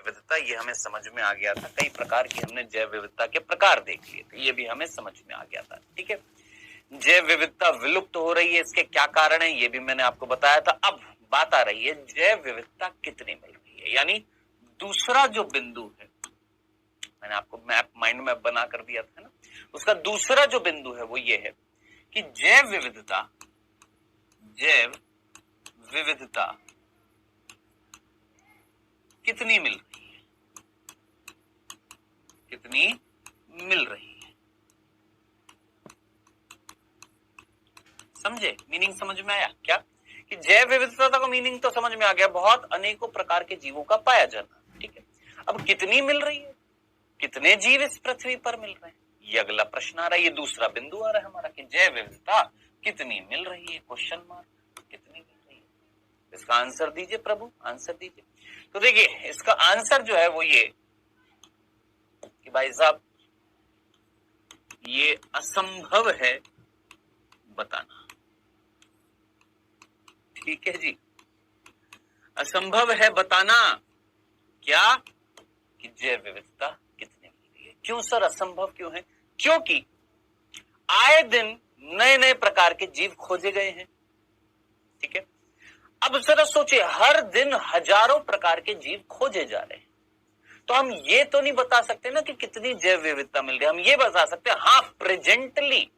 विविधता, ये हमें समझ में आ गया था। कई प्रकार की हमने जैव विविधता के प्रकार देख लिए थे, ये भी हमें समझ में आ गया था। ठीक है, जैव विविधता विलुप्त हो रही है, इसके क्या कारण है ये भी मैंने आपको बताया था। अब बात आ रही है जैव विविधता कितनी मिल रही है, यानी दूसरा जो बिंदु है, मैंने आपको मैप माइंड मैप बनाकर दिया था ना, उसका दूसरा जो बिंदु है वो ये है कि जैव विविधता कितनी मिल रही है, कितनी मिल रही है। समझे, मीनिंग समझ में आया क्या? कि जैव विविधता का मीनिंग तो समझ में आ गया, बहुत अनेकों प्रकार के जीवों का पाया जाना। ठीक है, अब कितनी मिल रही है, कितने जीव इस पृथ्वी पर मिल रहे हैं, ये अगला प्रश्न आ रहा है, ये दूसरा बिंदु आ रहा है हमारा कि जैव विविधता कितनी मिल रही है, क्वेश्चन मार्क, कितनी मिल रही है। इसका आंसर दीजिए प्रभु, आंसर दीजिए। तो देखिए इसका आंसर जो है वो ये कि भाई साहब ये असंभव है बताना। ठीक है जी, असंभव है बताना क्या, कि जैव विविधता कितनी मिल रही है। क्यों सर असंभव क्यों है? क्योंकि आए दिन नए नए प्रकार के जीव खोजे गए हैं। ठीक है, अब जरा सोचिए, हर दिन हजारों प्रकार के जीव खोजे जा रहे हैं, तो हम ये तो नहीं बता सकते ना कि कितनी जैव विविधता मिल रही है। हम ये बता सकते हैं हाँ प्रेजेंटली,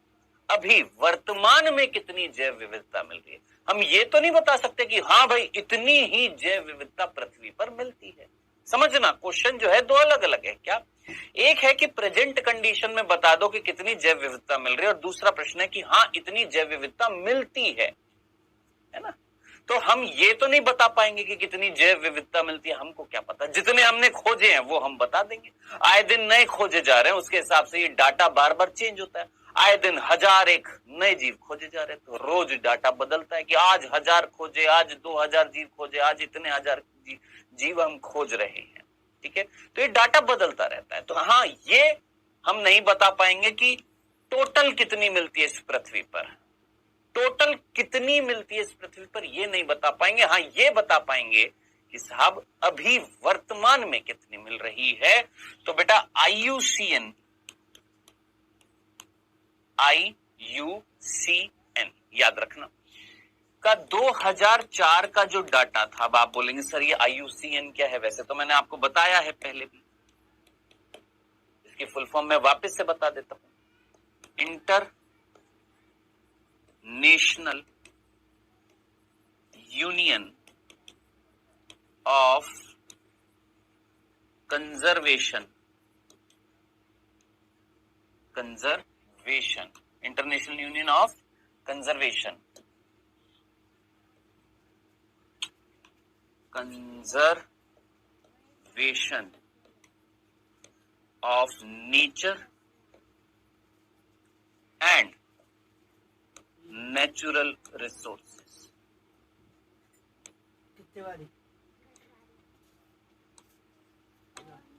अभी वर्तमान में कितनी जैव विविधता मिल रही है। हम ये तो नहीं बता सकते कि हाँ भाई इतनी ही जैव विविधता पृथ्वी पर मिलती है। समझना, क्वेश्चन जो है दो अलग अलग है क्या। एक है कि प्रेजेंट कंडीशन में बता दो कि कितनी जैव विविधता मिल रही है, और दूसरा प्रश्न है कि हाँ इतनी जैव विविधता मिलती है ना। तो हम ये तो नहीं बता पाएंगे कि कितनी जैव विविधता मिलती है, हमको क्या पता। जितने हमने खोजे हैं वो हम बता देंगे, आए दिन नए खोजे जा रहे हैं, उसके हिसाब से ये डाटा बार बार चेंज होता है। आए दिन 1001 नए जीव खोजे जा रहे हैं, तो रोज डाटा बदलता है कि आज 1000 खोजे, आज 2000 जीव खोजे, आज इतने 1000 जीव हम खोज रहे हैं। ठीक है, तो ये डाटा बदलता रहता है। तो हाँ ये हम नहीं बता पाएंगे कि टोटल कितनी मिलती है इस पृथ्वी पर, टोटल कितनी मिलती है इस पृथ्वी पर, ये नहीं बता पाएंगे। हाँ ये बता पाएंगे कि साहब अभी वर्तमान में कितनी मिल रही है। तो बेटा IUCN याद रखना का 2004 का जो डाटा था। अब आप बोलेंगे सर ये IUCN क्या है, वैसे तो मैंने आपको बताया है पहले भी, इसकी फुल फॉर्म में वापस से बता देता हूं। Inter national union of conservation, international union of conservation of nature and natural resources.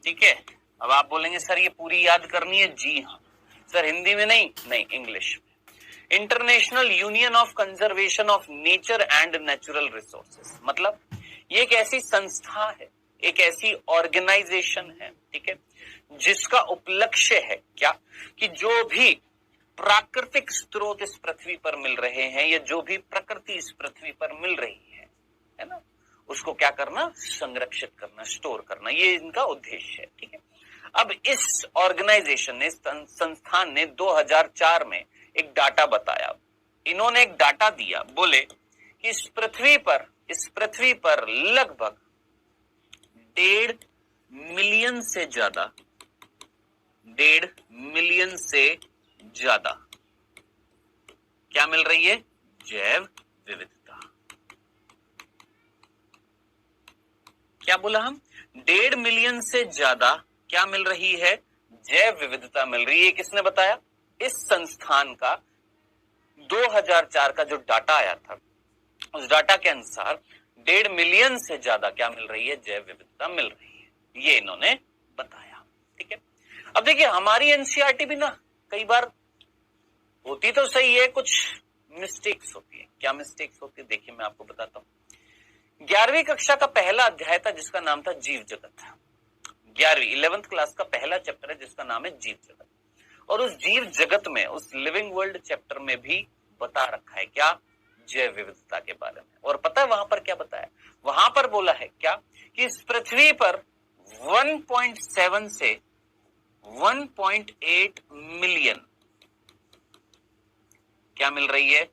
ठीक है, अब आप बोलेंगे सर ये पूरी याद करनी है। जी हाँ सर, हिंदी में नहीं इंग्लिश में। International union of conservation of nature and natural resources, मतलब ये एक ऐसी संस्था है, एक ऐसी ऑर्गेनाइजेशन है, ठीक है, जिसका उपलक्ष्य है क्या, कि जो भी प्राकृतिक स्रोत इस पृथ्वी पर मिल रहे हैं, या जो भी प्रकृति इस पृथ्वी पर मिल रही है ना, उसको क्या करना, संरक्षित करना, स्टोर करना, ये इनका उद्देश्य है। ठीक है, अब इस ऑर्गेनाइजेशन ने, संस्थान ने 2004 में एक डाटा बताया। इन्होंने एक डाटा दिया, बोले कि इस पृथ्वी पर लगभग 1.5 मिलियन से ज्यादा क्या मिल रही है, जैव विविधता। क्या बोला हम, 1.5 मिलियन से ज्यादा क्या मिल रही है, जैव विविधता मिल रही है। किसने बताया, इस संस्थान का 2004 का जो डाटा आया था, उस डाटा के अनुसार 1.5 मिलियन से ज्यादा क्या मिल रही है, जैव विविधता मिल रही है, ये इन्होंने बताया। ठीक है, अब देखिए हमारी एनसीईआरटी भी ना कई बार होती तो सही है, कुछ मिस्टेक्स होती है। क्या मिस्टेक्स होती है, देखिए मैं आपको बताता हूं। 11वीं कक्षा का पहला अध्याय था जिसका नाम था जीव जगत। 11वीं 11th क्लास का पहला चैप्टर है जिसका नाम है जीव जगत। और उस जीव जगत में, उस लिविंग वर्ल्ड चैप्टर में भी बता रखा है क्या, जैव विविधता के बारे में। और पता है वहां पर क्या बताया, वहां पर बोला है क्या कि इस पृथ्वी पर 1.7 से 1.8 मिलियन क्या मिल रही है,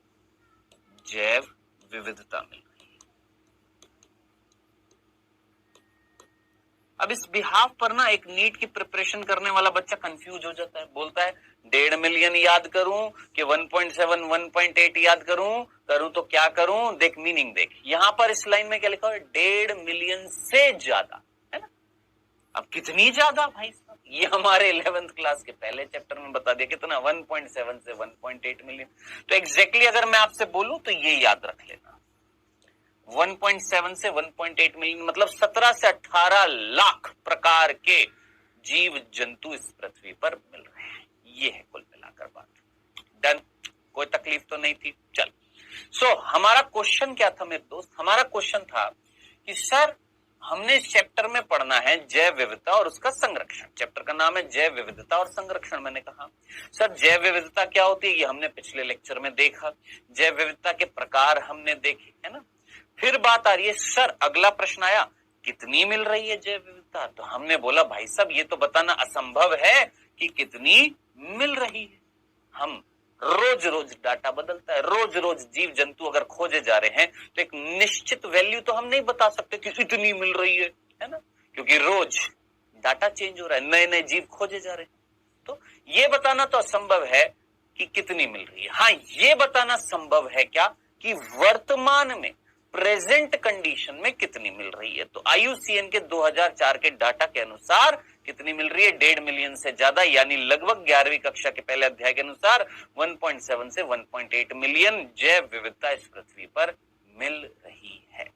जैव विविधता मिल रही है। अब इस बिहाफ पर ना एक नीट की प्रिपरेशन करने वाला बच्चा कंफ्यूज हो जाता है, बोलता है 1.5 मिलियन याद करूं कि 1.7 1.8 याद करूं तो क्या करूं। देख मीनिंग देख, यहां पर इस लाइन में क्या लिखा है, 1.5 मिलियन से ज्यादा, है ना। अब कितनी ज्यादा भाई साहब, ये हमारे 11th क्लास के पहले चैप्टर में बता दिया कितना, 1.7 से 1.8 मिलियन। तो एग्जैक्टली अगर मैं आपसे बोलूं तो ये याद रख लेना, 1.7 से 1.8 मिलियन मतलब 17 से 18 लाख प्रकार के जीव जंतु इस पृथ्वी पर मिल रहे हैं। ये है कुल मिलाकर बात। डन, कोई तकलीफ तो नहीं थी। चल, सो हमारा क्वेश्चन क्या था मेरे दोस्त, हमारा क्वेश्चन था कि सर हमने इस चैप्टर में पढ़ना है जैव विविधता और उसका संरक्षण। चैप्टर का नाम है जैव विविधता और संरक्षण। मैंने कहा सर जैव विविधता क्या होती है, ये हमने पिछले लेक्चर में देखा, जैव विविधता के प्रकार हमने देखे, है ना। फिर बात आ रही है सर, अगला प्रश्न आया कितनी मिल रही है जैव विविधता। तो हमने बोला भाई साहब ये तो बताना असंभव है कि कितनी मिल रही है। हम रोज रोज डाटा बदलता है, रोज रोज जीव जंतु अगर खोजे जा रहे हैं तो एक निश्चित वैल्यू तो हम नहीं बता सकते कि इतनी मिल रही है ना, क्योंकि रोज डाटा चेंज हो रहा है, नए नए जीव खोजे जा रहे हैं। तो ये बताना तो असंभव है कि कितनी मिल रही है। हाँ, ये बताना संभव है क्या कि वर्तमान में प्रेजेंट कंडीशन में कितनी मिल रही है। तो IUCN के 2004 के डाटा के अनुसार कितनी मिल रही है, 1.5 मिलियन से ज्यादा, यानी लगभग 11वीं कक्षा के पहले अध्याय के अनुसार 1.7 से 1.8 मिलियन जैव विविधता इस पृथ्वी पर मिल रही है।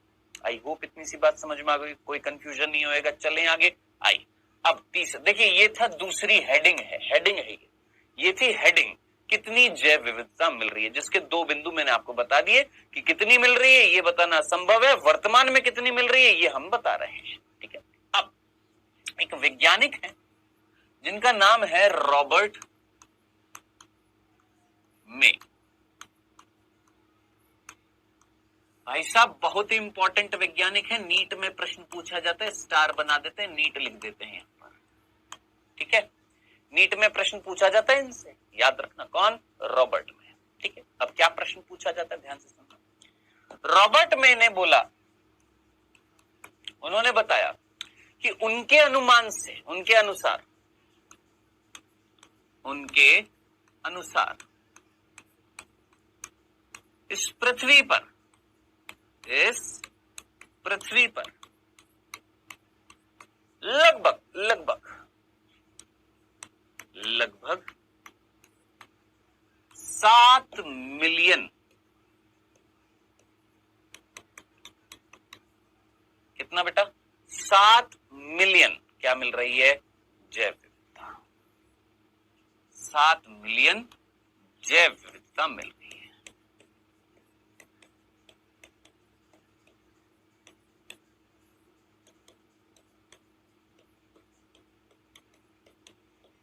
आई होप इतनी सी बात समझ में आ गई, कोई कंफ्यूजन नहीं होएगा। चलें आगे। आई अब तीसरा देखिए, ये था दूसरी हेडिंग है ये थी हेडिंग, कितनी जैव विविधता मिल रही है, जिसके दो बिंदु मैंने आपको बता दिए कि कितनी मिल रही है ये बताना असंभव है, वर्तमान में कितनी मिल रही है ये हम बता रहे हैं। ठीक है, अब एक वैज्ञानिक है जिनका नाम है रॉबर्ट मे। भाई साहब बहुत ही इंपॉर्टेंट वैज्ञानिक है, नीट में प्रश्न पूछा जाता है, स्टार बना देते हैं, नीट लिख देते हैं यहां पर। ठीक है, नीट में प्रश्न पूछा जाता है इनसे, याद रखना कौन, रॉबर्ट मे। ठीक है, अब क्या प्रश्न पूछा जाता है ध्यान से सुनना। रॉबर्ट मे ने बोला, उन्होंने बताया कि उनके अनुमान से, उनके अनुसार इस पृथ्वी पर लगभग 7 मिलियन, कितना बेटा, 7 मिलियन क्या मिल रही है, जैव विविधता। 7 मिलियन जैव विविधता मिल रही है।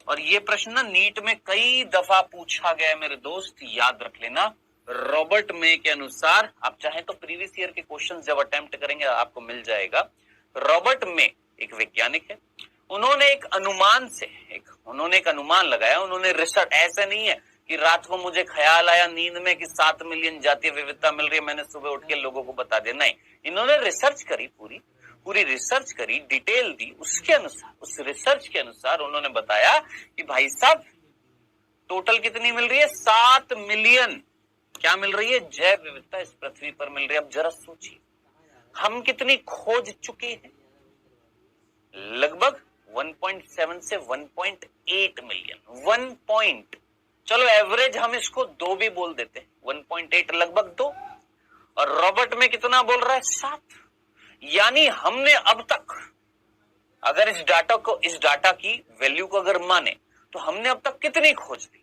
और ये प्रश्न ना नीट में कई दफा पूछा गया है मेरे दोस्त, याद रख लेना। रॉबर्ट मे के अनुसार, आप चाहे तो प्रीवियस ईयर के क्वेश्चन जब अटेम्प्ट करेंगे आपको मिल जाएगा। रॉबर्ट मे एक वैज्ञानिक है, उन्होंने एक अनुमान लगाया, उन्होंने रिसर्च, ऐसे नहीं है कि रात को मुझे ख्याल आया नींद में कि 7 मिलियन जातीय विविधता मिल रही है, मैंने सुबह उठ के लोगों को बता दिया, नहीं, इन्होंने रिसर्च करी, पूरी रिसर्च करी, डिटेल दी, उसके अनुसार, उस रिसर्च के अनुसार उन्होंने बताया कि भाई साहब टोटल कितनी मिल रही है, 7 मिलियन क्या मिल रही है, जैव विविधता इस पृथ्वी पर मिल रही है। अब जरा सोचिए हम कितनी खोज चुके हैं, लगभग 1.7 से 1.8 मिलियन, चलो एवरेज हम इसको 2 भी बोल देते हैं, 1.8 लगभग 2, और रॉबर्ट में कितना बोल रहा है, 7। यानी हमने अब तक, अगर इस डाटा की वैल्यू को अगर माने तो हमने अब तक कितनी खोज दी,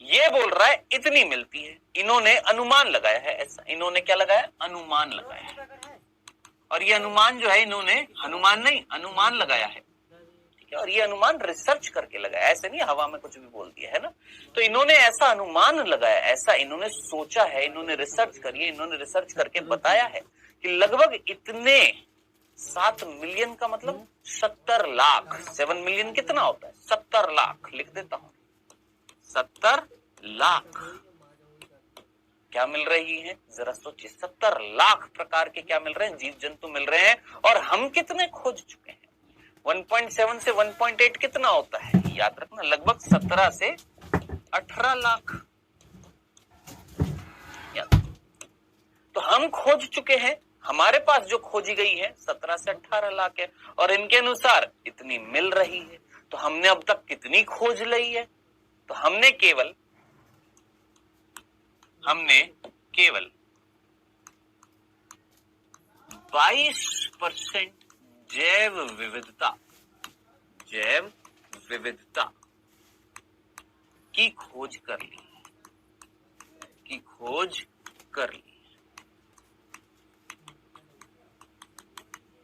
ये बोल रहा है इतनी मिलती है। इन्होंने अनुमान लगाया है, ऐसा इन्होंने क्या लगाया, अनुमान लगाया है। और ये अनुमान जो है, इन्होंने अनुमान लगाया है। है, और ये अनुमान रिसर्च करके लगाया, ऐसे नहीं हवा में कुछ भी बोल दिया है ना। तो इन्होंने ऐसा अनुमान लगाया, ऐसा इन्होंने सोचा है, इन्होंने रिसर्च करी है, इन्होंने रिसर्च करके बताया है कि लगभग इतने 7 मिलियन का मतलब 70 लाख, 7 मिलियन कितना होता है, 70 लाख, लिख देता हूं 70 लाख क्या मिल रही है, जरा सोचिए, 70 लाख प्रकार के क्या मिल रहे हैं, जीव जंतु मिल रहे हैं, और हम कितने खोज चुके हैं। 1.7 से 1.8 कितना होता है, याद रखना, लगभग 17 से 18 लाख। तो हम खोज चुके हैं, हमारे पास जो खोजी गई है 17 से 18 लाख है, और इनके अनुसार इतनी मिल रही है। तो हमने अब तक कितनी खोज ली है, तो हमने केवल 22% जैव विविधता की खोज कर ली,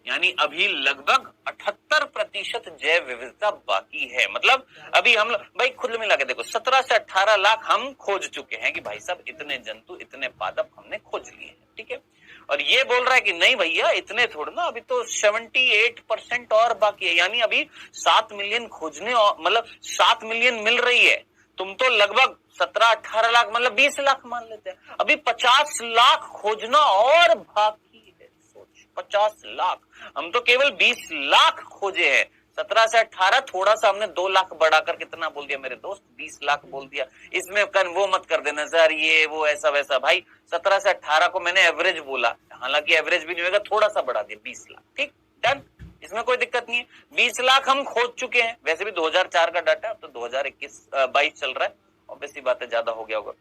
यानी अभी लगभग 78% जैव विविधता बाकी है। मतलब अभी हम भाई खुद मिला के देखो, 17 से 18 लाख हम खोज चुके हैं कि भाई साहब इतने जंतु, इतने पादप हमने खोज लिए हैं, ठीक है। और ये बोल रहा है कि नहीं भैया इतने थोड़ा ना, अभी तो 78% और बाकी है, यानी अभी 7 मिलियन खोजने, मतलब 7 मिलियन मिल रही है। तुम तो लगभग 17-18 लाख मतलब 20 लाख मान लेते हैं, अभी 50 लाख खोजना और बाकी है। सोच, 50 लाख, हम तो केवल 20 लाख खोजे हैं। 17 से 18 थोड़ा सा हमने 2 लाख बढ़ाकर कितना बोल दिया मेरे दोस्त, 20 लाख बोल दिया। इसमें वो मत कर देना सर ये वो ऐसा वैसा, भाई 17 से 18 को मैंने एवरेज बोला, हालांकि एवरेज भी नहीं होगा, थोड़ा सा बढ़ा दिया, 20 लाख, ठीक, डन, इसमें कोई दिक्कत नहीं है। 20 लाख हम खोज चुके हैं, वैसे भी 2004 का डाटा, अब तो 2021-22 चल रहा है, ऑब्वियसली बात है ज्यादा हो गया होगा।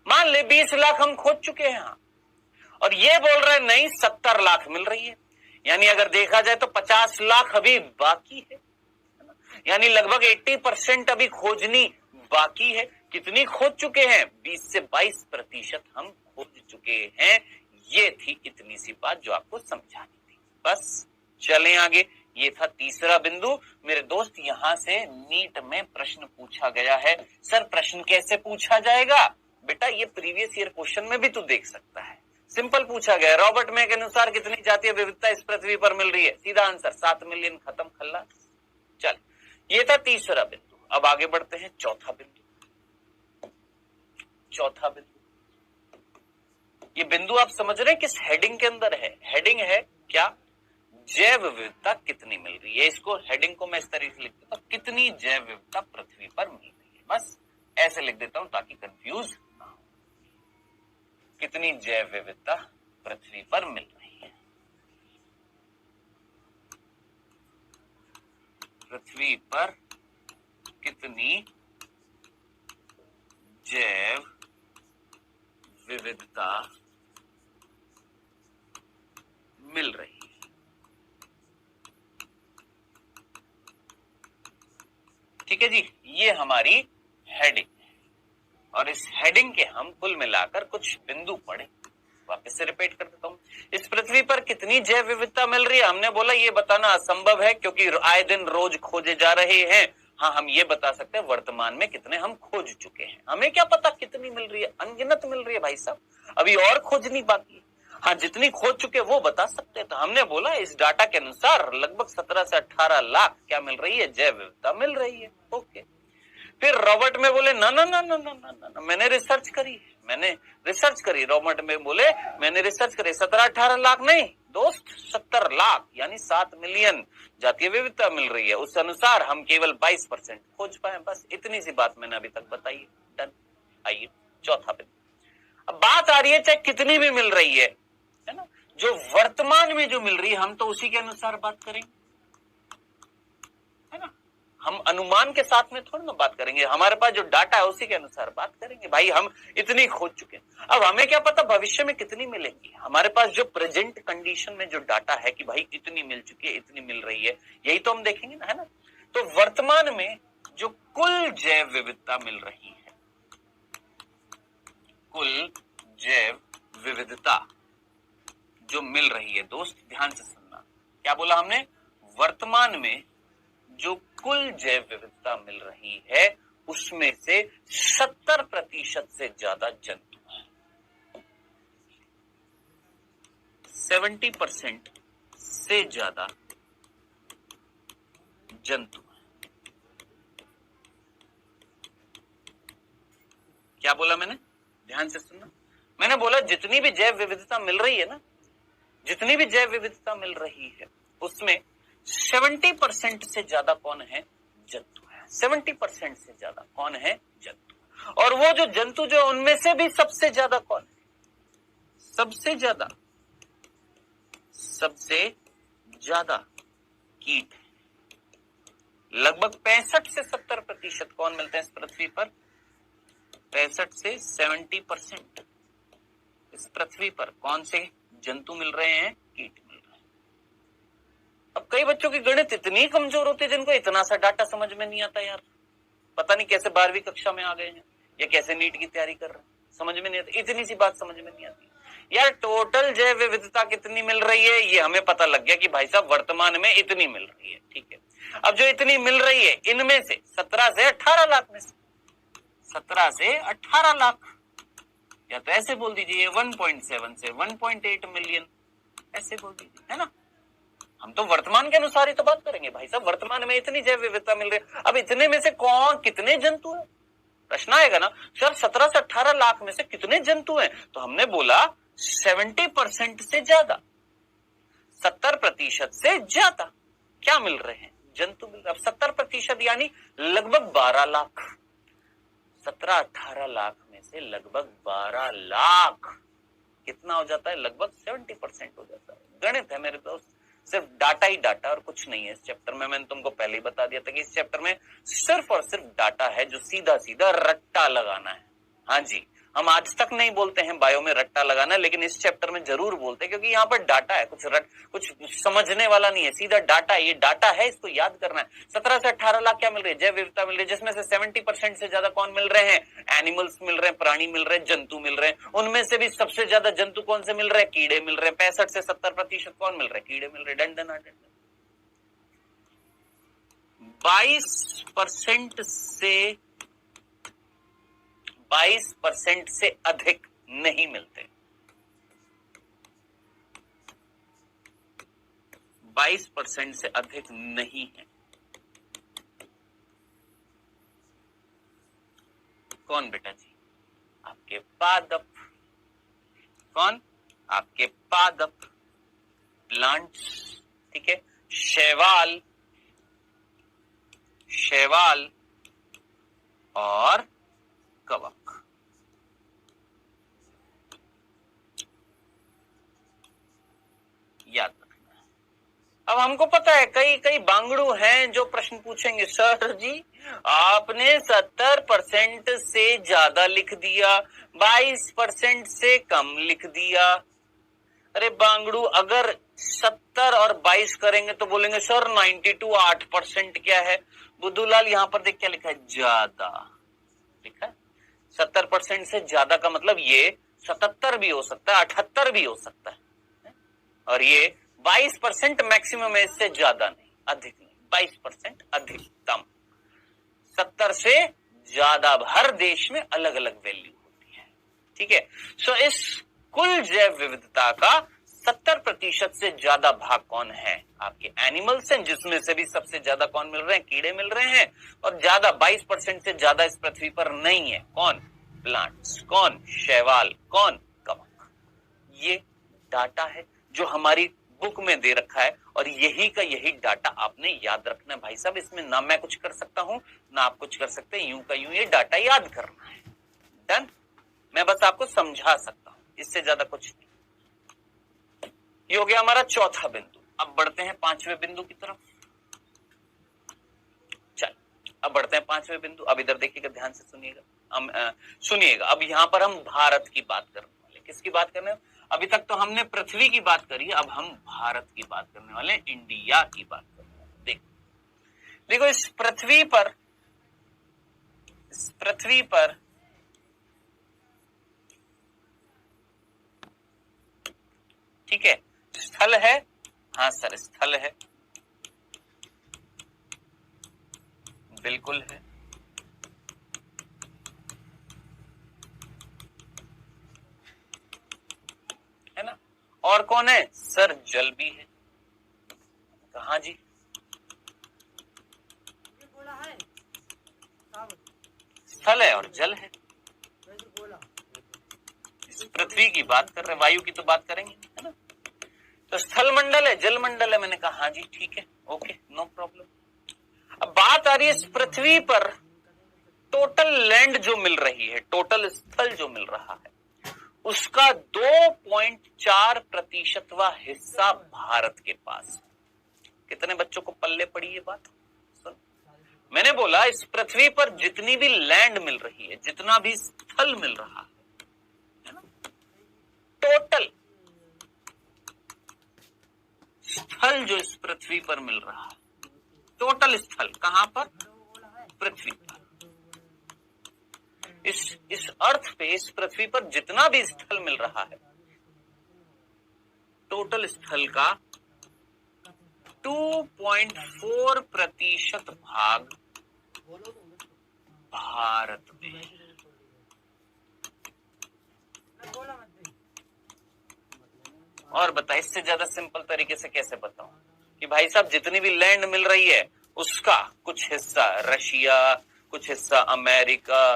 मान ले 20 लाख हम खोज चुके हैं, और ये बोल रहे नहीं 70 लाख मिल रही है, यानी अगर देखा जाए तो 50 लाख अभी बाकी है, यानी लगभग 80% अभी खोजनी बाकी है। कितनी खोज चुके हैं, 20 से 22% हम खोज चुके हैं। ये थी इतनी सी बात जो आपको समझानी थी, बस चलें आगे। ये था तीसरा बिंदु मेरे दोस्त। यहां से नीट में प्रश्न पूछा गया है। सर प्रश्न कैसे पूछा जाएगा, बेटा ये प्रीवियस ईयर क्वेश्चन में भी तू देख सकता है, सिंपल पूछा गया, रॉबर्ट मे के अनुसार कितनी जातीय विविधता इस पृथ्वी पर मिल रही है, सीधा आंसर 7 मिलियन, खत्म खल्ला। चल, ये था तीसरा बिंदु। अब आगे बढ़ते हैं चौथा बिंदु। ये बिंदु आप समझ रहे हैं किस हेडिंग के अंदर है, हेडिंग है क्या, जैव विविधता कितनी मिल रही है। इसको हेडिंग को मैं इस तरीके से लिख देता हूं, कितनी जैव विविधता पृथ्वी पर मिल रही है, बस ऐसे लिख देता हूं ताकि कंफ्यूज ना हो। कितनी जैव विविधता पृथ्वी पर मिल रही है, पृथ्वी पर कितनी जैव विविधता मिल रही है। ठीक है जी, ये हमारी हेडिंग है, और इस हेडिंग के हम कुल मिलाकर कुछ बिंदु पढ़े। वापस से रिपीट कर देता हूं, इस पृथ्वी पर कितनी जैव विविधता मिल रही है। हमने बोला ये बताना असंभव है क्योंकि आए दिन रोज खोजे जा रहे हैं। हाँ, हम ये बता सकते हैं वर्तमान में कितने हम खोज चुके हैं। हमें क्या पता कितनी मिल रही है, अनगिनत मिल रही है भाई साहब, अभी और खोजनी बाकी है। हाँ, जितनी खोज चुके वो बता सकते हैं। तो हमने बोला इस डाटा के अनुसार लगभग 17 से 18 लाख क्या मिल रही है, जैव विविधता मिल रही है। ओके, फिर रॉबर्ट में बोले ना ना ना ना ना ना ना, मैंने रिसर्च करी। रॉबर्ट में बोले मैंने रिसर्च करी, 17-18 लाख नहीं दोस्त, 70 लाख यानी 7 मिलियन जातीय विविधता मिल रही है। उस अनुसार हम केवल 22% खोज पाए, बस इतनी सी बात मैंने अभी तक बताई, डन। आइए चौथा बिंदु। अब बात आ रही है चाहे कितनी भी मिल रही है ना, जो वर्तमान में जो मिल रही है हम तो उसी के अनुसार बात करेंगे, है ना। हम अनुमान के साथ में थोड़ी ना बात करेंगे, हमारे पास जो डाटा है उसी के अनुसार बात करेंगे। भाई हम इतनी खोज चुके हैं, अब हमें क्या पता भविष्य में कितनी मिलेंगी। हमारे पास जो प्रेजेंट कंडीशन में जो डाटा है कि भाई इतनी मिल चुकी है, इतनी मिल रही है, यही तो हम देखेंगे ना, है ना। तो वर्तमान में जो कुल जैव विविधता मिल रही है, कुल जैव विविधता जो मिल रही है दोस्त, ध्यान से सुनना, क्या बोला हमने, वर्तमान में जो कुल जैव विविधता मिल रही है उसमें से 70% से ज्यादा जंतु हैं। 70% से ज्यादा जंतु हैं। क्या बोला मैंने? ध्यान से सुनना। मैंने बोला जितनी भी जैव विविधता मिल रही है ना, जितनी भी जैव विविधता मिल रही है उसमें 70% से ज्यादा कौन है? जंतु है। 70% से ज्यादा कौन है? जंतु। और वो जो जंतु जो उनमें से भी सबसे ज्यादा कौन है? सबसे ज्यादा कीट। लगभग 65 से 70% कौन मिलते हैं इस पृथ्वी पर? 65 से 70% इस पृथ्वी पर कौन से जंतु मिल रहे हैं? कीट मिल रहे हैं। अब कई बच्चों की गणित इतनी कमजोर होती है जिनको इतना सा डाटा समझ में नहीं आता यार। पता नहीं कैसे 12वीं कक्षा में आ गए हैं या कैसे नीट की तैयारी कर रहे हैं, समझ में नहीं आता। इतनी सी बात समझ में नहीं आती यार। टोटल जैव विविधता कितनी मिल रही है ये हमें पता लग गया कि भाई साहब वर्तमान में इतनी मिल रही है, ठीक है। अब जो इतनी मिल रही है इनमें से 17 से 18 लाख में से 17 से 18 लाख, या तो ऐसे बोल दीजिए 1.7 से 1.8 मिलियन, ऐसे बोल दीजिए, है ना। हम तो वर्तमान के अनुसार ही तो बात करेंगे भाई साहब। वर्तमान में इतनी जैव विविधता मिल रही है, अब इतने में से कौन कितने जंतु हैं? प्रश्न आएगा ना सर 17 से 18 लाख में से कितने जंतु हैं? तो हमने बोला 70% से ज्यादा, 70% से ज्यादा क्या मिल रहे हैं? जंतु मिल रहे हैं। अब 70% यानी लगभग 12 लाख। 17-18 लाख में से लगभग 12 लाख कितना हो जाता है? लगभग 70% हो जाता है। गणित है मेरे दोस्त, सिर्फ डाटा ही डाटा और कुछ नहीं है इस चैप्टर में। मैंने तुमको पहले ही बता दिया था कि इस चैप्टर में सिर्फ और सिर्फ डाटा है जो सीधा सीधा रट्टा लगाना है। हाँ जी, हम आज तक नहीं बोलते हैं बायो में रट्टा लगाना, लेकिन इस चैप्टर में जरूर बोलते हैं क्योंकि यहाँ पर डाटा है, कुछ समझने वाला नहीं है, सीधा डाटा है। ये डाटा है, इसको याद करना है। 17 से 18 लाख क्या मिल रही है? जैव विविधता मिल रही है, जिसमें से 70% से ज्यादा कौन मिल रहे हैं? एनिमल्स मिल रहे हैं, प्राणी मिल रहे हैं, जंतु मिल रहे हैं। उनमें से भी सबसे ज्यादा जंतु कौन से मिल रहे हैं? कीड़े मिल रहे हैं। 65 से 70% कौन मिल रहे हैं? कीड़े मिल रहे हैं। डन 22% से अधिक नहीं मिलते। 22% से अधिक नहीं है। कौन बेटा जी? आपके पादप। कौन? आपके पादप, प्लांट्स, ठीक है। शैवाल और कवक। याद रखना। अब हमको पता है कई बांगड़ू हैं जो प्रश्न पूछेंगे, सर जी आपने 70% से ज्यादा लिख दिया, 22% से कम लिख दिया। अरे बांगड़ू, अगर 70 और 22 करेंगे तो बोलेंगे सर 92 8% क्या है? बुद्धूलाल यहाँ पर देख क्या लिखा है? ज्यादा लिखा है। 70% से ज्यादा का मतलब ये 77 भी हो सकता है, 78 भी हो सकता है, और ये 22% मैक्सिमम है, इससे ज्यादा नहीं, अधिक नहीं। 22% अधिकतम। 70 से ज्यादा हर देश में अलग अलग वैल्यू होती है, ठीक है। सो इस कुल जैव विविधता का 70% से ज्यादा भाग कौन है? आपके एनिमल्स हैं, जिसमें से भी सबसे ज्यादा कौन मिल रहे हैं? कीड़े मिल रहे हैं। और ज्यादा 22% से ज्यादा इस पृथ्वी पर नहीं है। कौन? प्लांट्स। कौन? शैवाल। कौन? कवक। ये डाटा है जो हमारी बुक में दे रखा है, और यही का यही डाटा आपने याद रखना है भाई साहब। इसमें ना मैं कुछ कर सकता हूं ना आप कुछ कर सकते हैं, यूं का यूं ये डाटा याद करना है। डन। मैं बस आपको समझा सकता हूं, इससे ज्यादा कुछ नहीं। ये हो गया हमारा चौथा बिंदु। अब बढ़ते हैं 5वें बिंदु की तरफ। चल अब बढ़ते हैं 5वें बिंदु। अब इधर देखिएगा, ध्यान से सुनिएगा। सुनिएगा, अब यहां पर हम भारत की बात करने वाले। किसकी बात करने वाले? अभी तक तो हमने पृथ्वी की बात करी, अब हम भारत की बात करने वाले, इंडिया की बात करने वाले। देखो इस पृथ्वी पर ठीक है, स्थल है। हाँ सर, स्थल है। बिल्कुल है ना। और कौन है सर? जल भी है। कहा जी? स्थल है और जल है। इस पृथ्वी की बात कर रहे, वायु की तो बात करेंगे, है ना। तो स्थल मंडल है, जल मंडल है। मैंने कहा हाँ जी ठीक है, ओके, नो प्रॉब्लम। अब बात आ रही है इस पृथ्वी पर टोटल लैंड जो मिल रही है, टोटल स्थल जो मिल रहा है, उसका 2.4% हिस्सा भारत के पास। कितने बच्चों को पल्ले पड़ी ये बात? सुन, मैंने बोला इस पृथ्वी पर जितनी भी लैंड मिल रही है, जितना भी स्थल मिल रहा है ना, टोटल स्थल जो इस पृथ्वी पर मिल रहा है, टोटल स्थल कहां पर? पृथ्वी पर। इस अर्थ पे, इस पृथ्वी पर जितना भी स्थल मिल रहा है, टोटल स्थल का 2.4% भाग भारत में। और बता, इससे ज्यादा सिंपल तरीके से कैसे बताऊं कि भाई साहब जितनी भी लैंड मिल रही है उसका कुछ हिस्सा रशिया, कुछ हिस्सा अमेरिका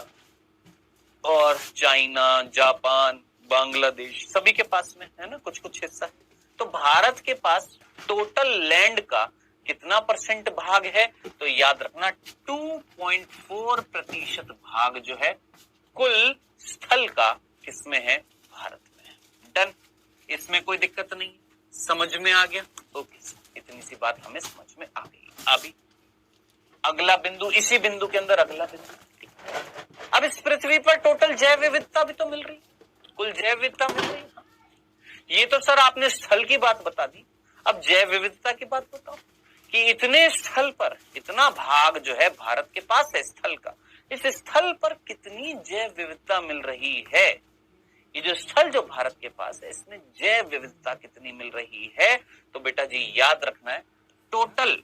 और चाइना, जापान, बांग्लादेश, सभी के पास में है ना कुछ कुछ हिस्सा। तो भारत के पास टोटल लैंड का कितना परसेंट भाग है? तो याद रखना 2.4% भाग जो है कुल स्थल का किसमें है? भारत में। डन, इसमें कोई दिक्कत नहीं, समझ में आ गया? ओके, इतनी सी बात हमें समझ में आ गई। अभी अगला बिंदु, इसी बिंदु के अंदर अगला बिंदु। अब इस पृथ्वी पर टोटल जैव विविधता भी तो मिल रही, कुल जैव विविधता मिल रही। ये तो सर आपने स्थल की बात बता दी, अब जैव विविधता की बात बताओ कि इतने स्थल पर इतना भाग जो है भारत के पास है स्थल का, इस स्थल पर कितनी जैव विविधता मिल रही है? ये जो स्थल जो भारत के पास है, इसमें जैव विविधता कितनी मिल रही है? तो बेटा जी याद रखना है, टोटल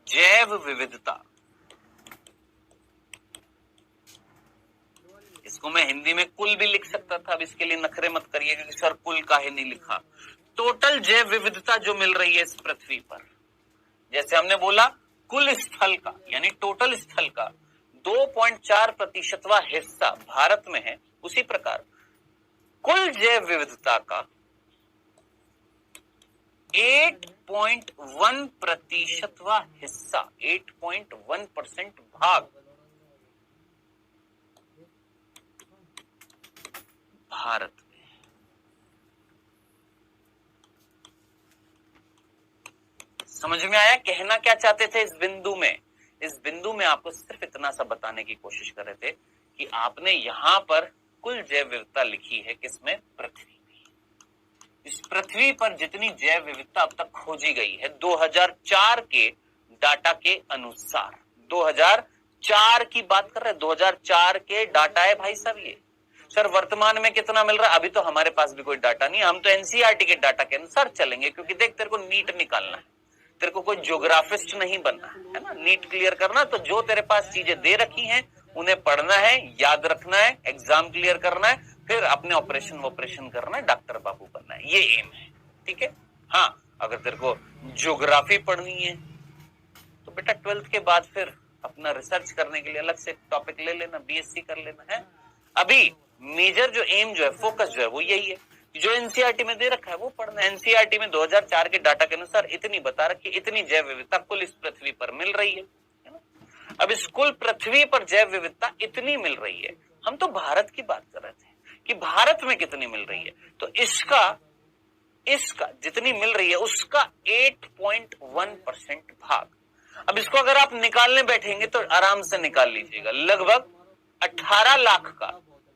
जैव विविधता, इसको मैं हिंदी में कुल भी लिख सकता था, अब इसके लिए नखरे मत करिएगा कि सर कुल काहे नहीं लिखा। टोटल जैव विविधता जो मिल रही है इस पृथ्वी पर, जैसे हमने बोला कुल स्थल का यानी टोटल स्थल का 2.4% हिस्सा भारत में है, उसी प्रकार कुल जैव विविधता का 8.1% हिस्सा, 8.1% भाग भारत में। समझ में आया कहना क्या चाहते थे इस बिंदु में? इस बिंदु में आपको सिर्फ इतना सा बताने की कोशिश कर रहे थे कि आपने यहां पर कुल जैव विविधता लिखी है किसमें? पृथ्वी में। इस पृथ्वी पर जितनी जैव विविधता अब तक खोजी गई है 2004 के डाटा के अनुसार, 2004 की बात कर रहे हैं, 2004 के डाटा है भाई साहब ये। सर वर्तमान में कितना मिल रहा है? अभी तो हमारे पास भी कोई डाटा नहीं, हम तो एनसीईआरटी के डाटा के अनुसार चलेंगे, क्योंकि देख तेरे को नीट निकालना है, तेरे को कोई ज्योग्राफिस्ट नहीं बनना है ना, नीट क्लियर करना। तो जो तेरे पास चीजें दे रखी हैं उन्हें पढ़ना है, याद रखना है, एग्जाम क्लियर करना है, फिर अपने ऑपरेशन करना है, डॉक्टर बाबू बनना है, ये एम है, ठीक है। हाँ, अगर तेरे को ज्योग्राफी पढ़नी है तो बेटा 12th के बाद फिर अपना रिसर्च करने के लिए अलग से टॉपिक ले लेना, बीएससी कर लेना है। अभी मेजर जो एम जो है, फोकस जो है वो यही है, जो एनसीईआरटी में दे रखा है वो पढ़ना है। एनसीईआरटी में 2004 के डाटा के अनुसार इतनी बता रखी, इतनी जैव विविधता कुल इस पृथ्वी पर मिल रही है ना। अब इस कुल पृथ्वी पर जैव विविधता इतनी मिल रही है, हम तो भारत की बात कर रहे थे कि भारत में कितनी मिल रही है, तो इसका जितनी मिल रही है उसका 8.1% भाग। अब इसको अगर आप निकालने बैठेंगे तो आराम से निकाल लीजिएगा, लगभग 18 लाख का,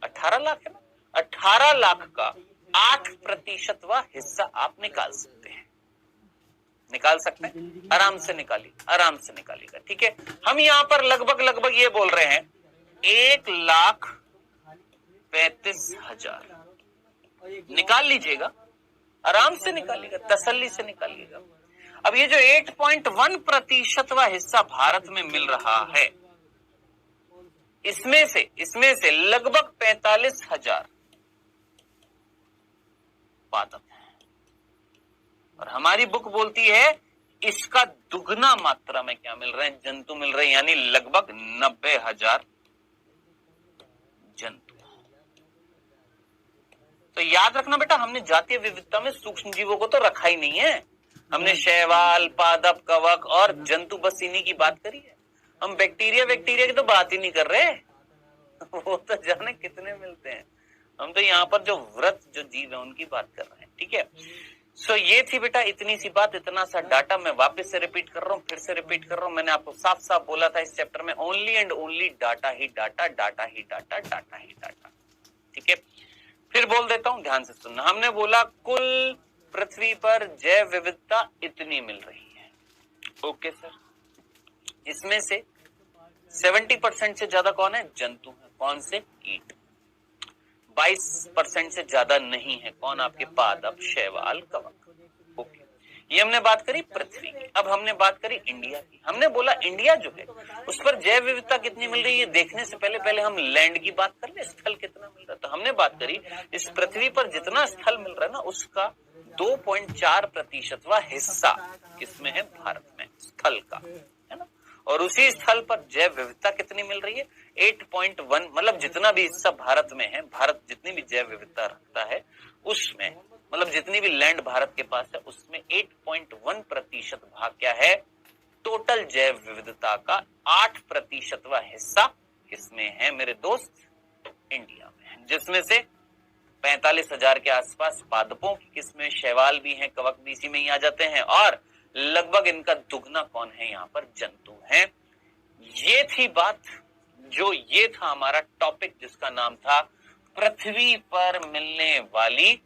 18 लाख है ना, 18 लाख का 8% हिस्सा आप निकाल सकते हैं, निकाल सकते हैं, आराम से निकालिए, आराम से निकालिएगा, ठीक है। हम यहां पर लगभग ये बोल रहे हैं 1,35,000 निकाल लीजिएगा, आराम से निकालिएगा, तसल्ली से निकालिएगा। अब ये जो 8.1% हिस्सा भारत में मिल रहा है, इसमें से लगभग 45,000 पादप है, और हमारी बुक बोलती है इसका दुगना मात्रा में क्या मिल रहे हैं, जंतु मिल रहे हैं, यानी लगभग 90,000 जंतु। तो याद रखना बेटा, हमने जातीय विविधता में सूक्ष्म जीवों को तो रखा ही नहीं है, हमने शैवाल, पादप, कवक और जंतु बस इन्हीं की बात करी है। हम बैक्टीरिया की तो बात ही नहीं कर रहे, वो तो जाने कितने मिलते हैं। हम तो यहाँ पर जो व्रत जो जीव है उनकी बात कर रहे हैं, ठीक है। सो ये थी बेटा इतनी सी बात, इतना सा डाटा। मैं वापस से रिपीट कर रहा हूँ, फिर से रिपीट कर रहा हूँ। मैंने आपको साफ साफ बोला था इस चैप्टर में only and only data he data, data he data, data he data, ठीक है। फिर बोल देता हूं, ध्यान से सुनना। हमने बोला कुल पृथ्वी पर जैव विविधता इतनी मिल रही है, ओके सर। इसमें से 70% से ज्यादा कौन है, जंतु है। कौन से, कीट। 22% से ज्यादा नहीं है, कौन, आपके पादप, शैवाल, कवक, ओके। ये हमने बात करी पृथ्वी की। अब हमने बात करी इंडिया की। हमने बोला इंडिया जो है उस पर जैव विविधता कितनी मिल रही है, देखने से पहले हम लैंड की बात कर ले, स्थल कितना मिल रहा है। तो हमने बात करी इस पृथ्वी पर जितना स्थल मिल रहा है ना, उसका 2.4% हिस्सा किसमें है, भारत में, स्थल का, है ना। और उसी स्थल पर जैव विविधता कितनी मिल रही है, 8.1, मतलब जितना भी हिस्सा भारत में है, भारत जितनी भी जैव विविधता रखता है उसमें, मतलब जितनी भी लैंड भारत के पास है उसमें 8.1% भाग क्या है, टोटल जैव विविधता का 8% हिस्सा किसमें है मेरे दोस्त, इंडिया में। जिसमें से 45,000 के आसपास पादपों की किस्में, शैवाल भी हैं, कवक भी इसी में ही आ जाते हैं, और लगभग इनका दुगना कौन है, यहाँ पर जंतु हैं। ये थी बात, जो ये था हमारा टॉपिक जिसका नाम था पृथ्वी पर मिलने वाली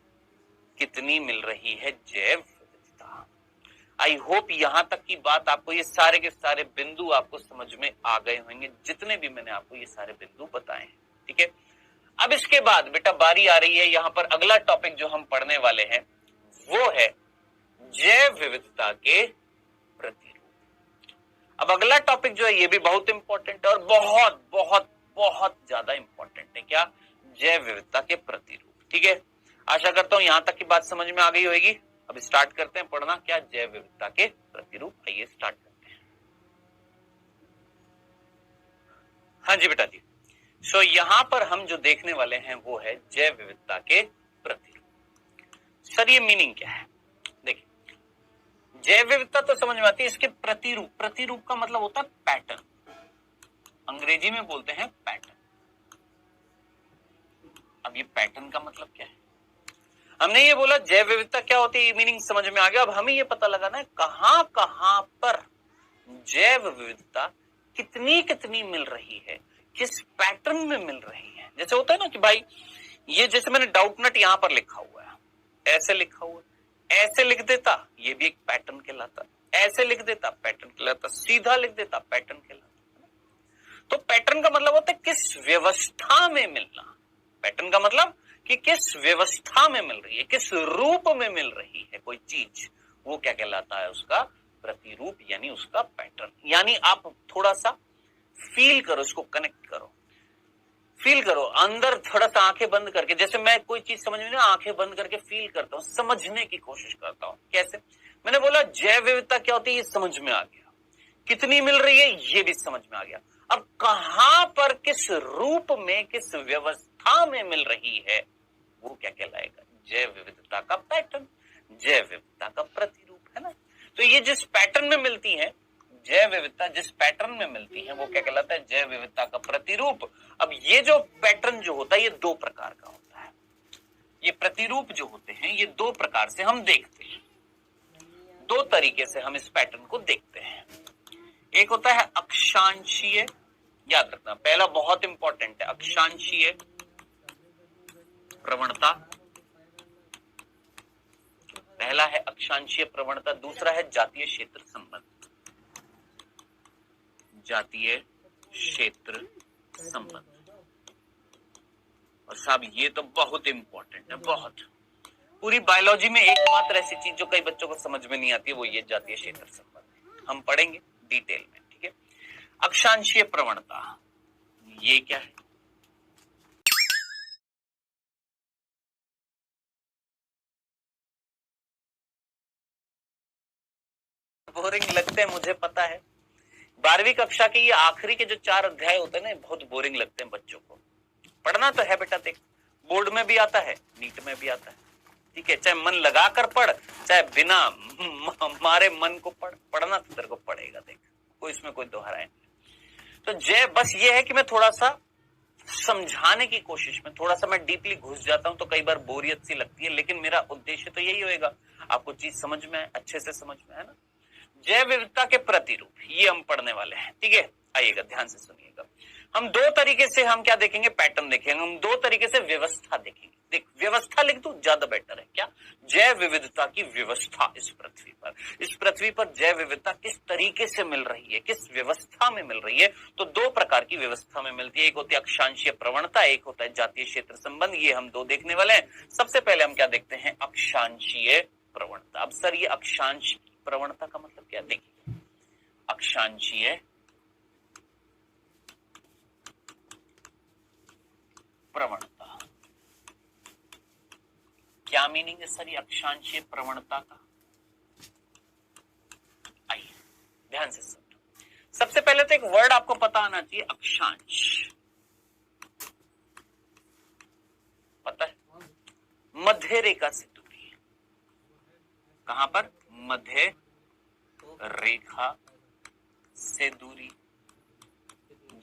कितनी मिल रही है जैव विविधता। आई होप यहां तक की बात आपको, ये सारे के सारे बिंदु आपको समझ में आ गए होंगे, जितने भी मैंने आपको ये सारे बिंदु बताए हैं, ठीक है। अब इसके बाद बेटा बारी आ रही है, यहां पर अगला टॉपिक जो हम पढ़ने वाले हैं वो है जैव विविधता के प्रतिरूप। अब अगला टॉपिक जो है ये भी बहुत इंपॉर्टेंट है, और बहुत बहुत बहुत ज्यादा इंपॉर्टेंट है। क्या, जैव विविधता के प्रतिरूप, ठीक है। आशा करता हूं यहां तक की बात समझ में आ गई होगी। अब स्टार्ट करते हैं पढ़ना, क्या, जैव विविधता के प्रतिरूप। आइए स्टार्ट करते हैं। हाँ जी बेटा जी। सो यहां पर हम जो देखने वाले हैं वो है जैव विविधता के प्रतिरूप। सर ये मीनिंग क्या है, देखिए, जैव विविधता तो समझ में आती है, इसके प्रतिरूप, प्रतिरूप का मतलब होता है पैटर्न, अंग्रेजी में बोलते हैं पैटर्न। अब ये पैटर्न का मतलब क्या है, हमने ये बोला जैव विविधता क्या होती है, ये मीनिंग समझ में आ गया। अब हमें ये पता लगाना है कहां कहां पर जैव विविधता कितनी कितनी मिल रही है, किस पैटर्न में मिल रही है। जैसे होता है ना कि भाई ये, जैसे मैंने डाउट नट यहां पर लिखा हुआ है, ऐसे लिखा हुआ है, ऐसे लिख देता, ये भी एक पैटर्न कहलाता, ऐसे लिख देता पैटर्न कहलाता, सीधा लिख देता पैटर्न कहलाता। तो पैटर्न का मतलब होता है किस व्यवस्था में मिलना, पैटर्न का मतलब कि किस व्यवस्था में मिल रही है, किस रूप में मिल रही है कोई चीज, वो क्या कहलाता है, उसका प्रतिरूप, यानी उसका पैटर्न। यानी आप थोड़ा सा फील करो, इसको कनेक्ट करो, फील करो अंदर, थोड़ा सा आंखें बंद करके, जैसे मैं कोई चीज समझ में ना, आंखें बंद करके फील करता हूँ, समझने की कोशिश करता हूँ। कैसे, मैंने बोला जैव विविधता क्या होती है, ये समझ में आ गया, कितनी मिल रही है ये भी समझ में आ गया। अब कहां पर, किस रूप में, किस व्यवस्था में मिल रही है, वो क्या कहलाएगा, जैव विविधता का पैटर्न, जैव विविधता का प्रतिरूप, है ना। तो ये जिस पैटर्न में मिलती है जैव विविधता, जिस पैटर्न में मिलती है वो क्या कहलाता है, जैव विविधता का प्रतिरूप। अब ये जो पैटर्न जो होता है ये दो प्रकार का होता है, ये प्रतिरूप जो होते हैं ये दो प्रकार से हम देखते हैं, दो तरीके से हम इस पैटर्न को देखते हैं। एक होता है अक्षांशीय, याद रखना, पहला बहुत इंपॉर्टेंट है, अक्षांशीय प्रवणता, पहला है अक्षांशीय प्रवणता, दूसरा है जातीय क्षेत्र संबंध, जातीय क्षेत्र संबंध। और साहब ये तो बहुत इंपॉर्टेंट है, बहुत। पूरी बायोलॉजी में एकमात्र ऐसी चीज जो कई बच्चों को समझ में नहीं आती है वो ये जातीय क्षेत्र संबंध, हम पढ़ेंगे डिटेल में, ठीक है। अक्षांशीय प्रवणता ये क्या है? बोरिंग लगते हैं मुझे पता है, 12वीं कक्षा के ये आखिरी के जो 4 अध्याय होते हैं ना बहुत बोरिंग लगते हैं बच्चों को। पढ़ना तो है बेटा, देख बोर्ड में भी आता है, नीट में भी आता है, ठीक है। चाहे मन लगाकर पढ़, चाहे बिना हमारे मन को पढ़, पढ़ना तो तेरे को पड़ेगा, देख कोई इसमें कोई दोहराए नहीं। तो जय बस ये है कि मैं थोड़ा सा समझाने की कोशिश में, थोड़ा सा मैं डीपली घुस जाता हूं तो कई बार बोरियत सी लगती है, लेकिन मेरा उद्देश्य तो यही होएगा आपको चीज समझ में आए, अच्छे से समझ में आए ना। जैव विविधता के प्रतिरूप ये हम पढ़ने वाले हैं, ठीक है। आइएगा ध्यान से सुनिएगा। हम 2 तरीके से हम क्या देखेंगे, पैटर्न देखेंगे। हम 2 तरीके से व्यवस्था देखेंगे। देख व्यवस्था लिख दूं ज्यादा बेटर है क्या, जैव विविधता की व्यवस्था इस पृथ्वी पर जैव विविधता किस तरीके से मिल रही है, किस व्यवस्था में मिल रही है। तो 2 प्रकार की व्यवस्था में मिलती है, एक होती है अक्षांशीय प्रवणता, एक होता है जातीय क्षेत्र संबंध। ये हम 2 देखने वाले हैं। सबसे पहले हम क्या देखते हैं, अक्षांशीय प्रवणता। अब सर ये अक्षांश प्रवणता का मतलब क्या, देखिए अक्षांशीय प्रवणता क्या मीनिंग है सर ये अक्षांशीय प्रवणता का? आइए ध्यान से समझो। सबसे पहले तो एक वर्ड आपको पता आना चाहिए, अक्षांश। पता है, मध्य रेखा से दूरी। कहां पर? मध्य रेखा से दूरी।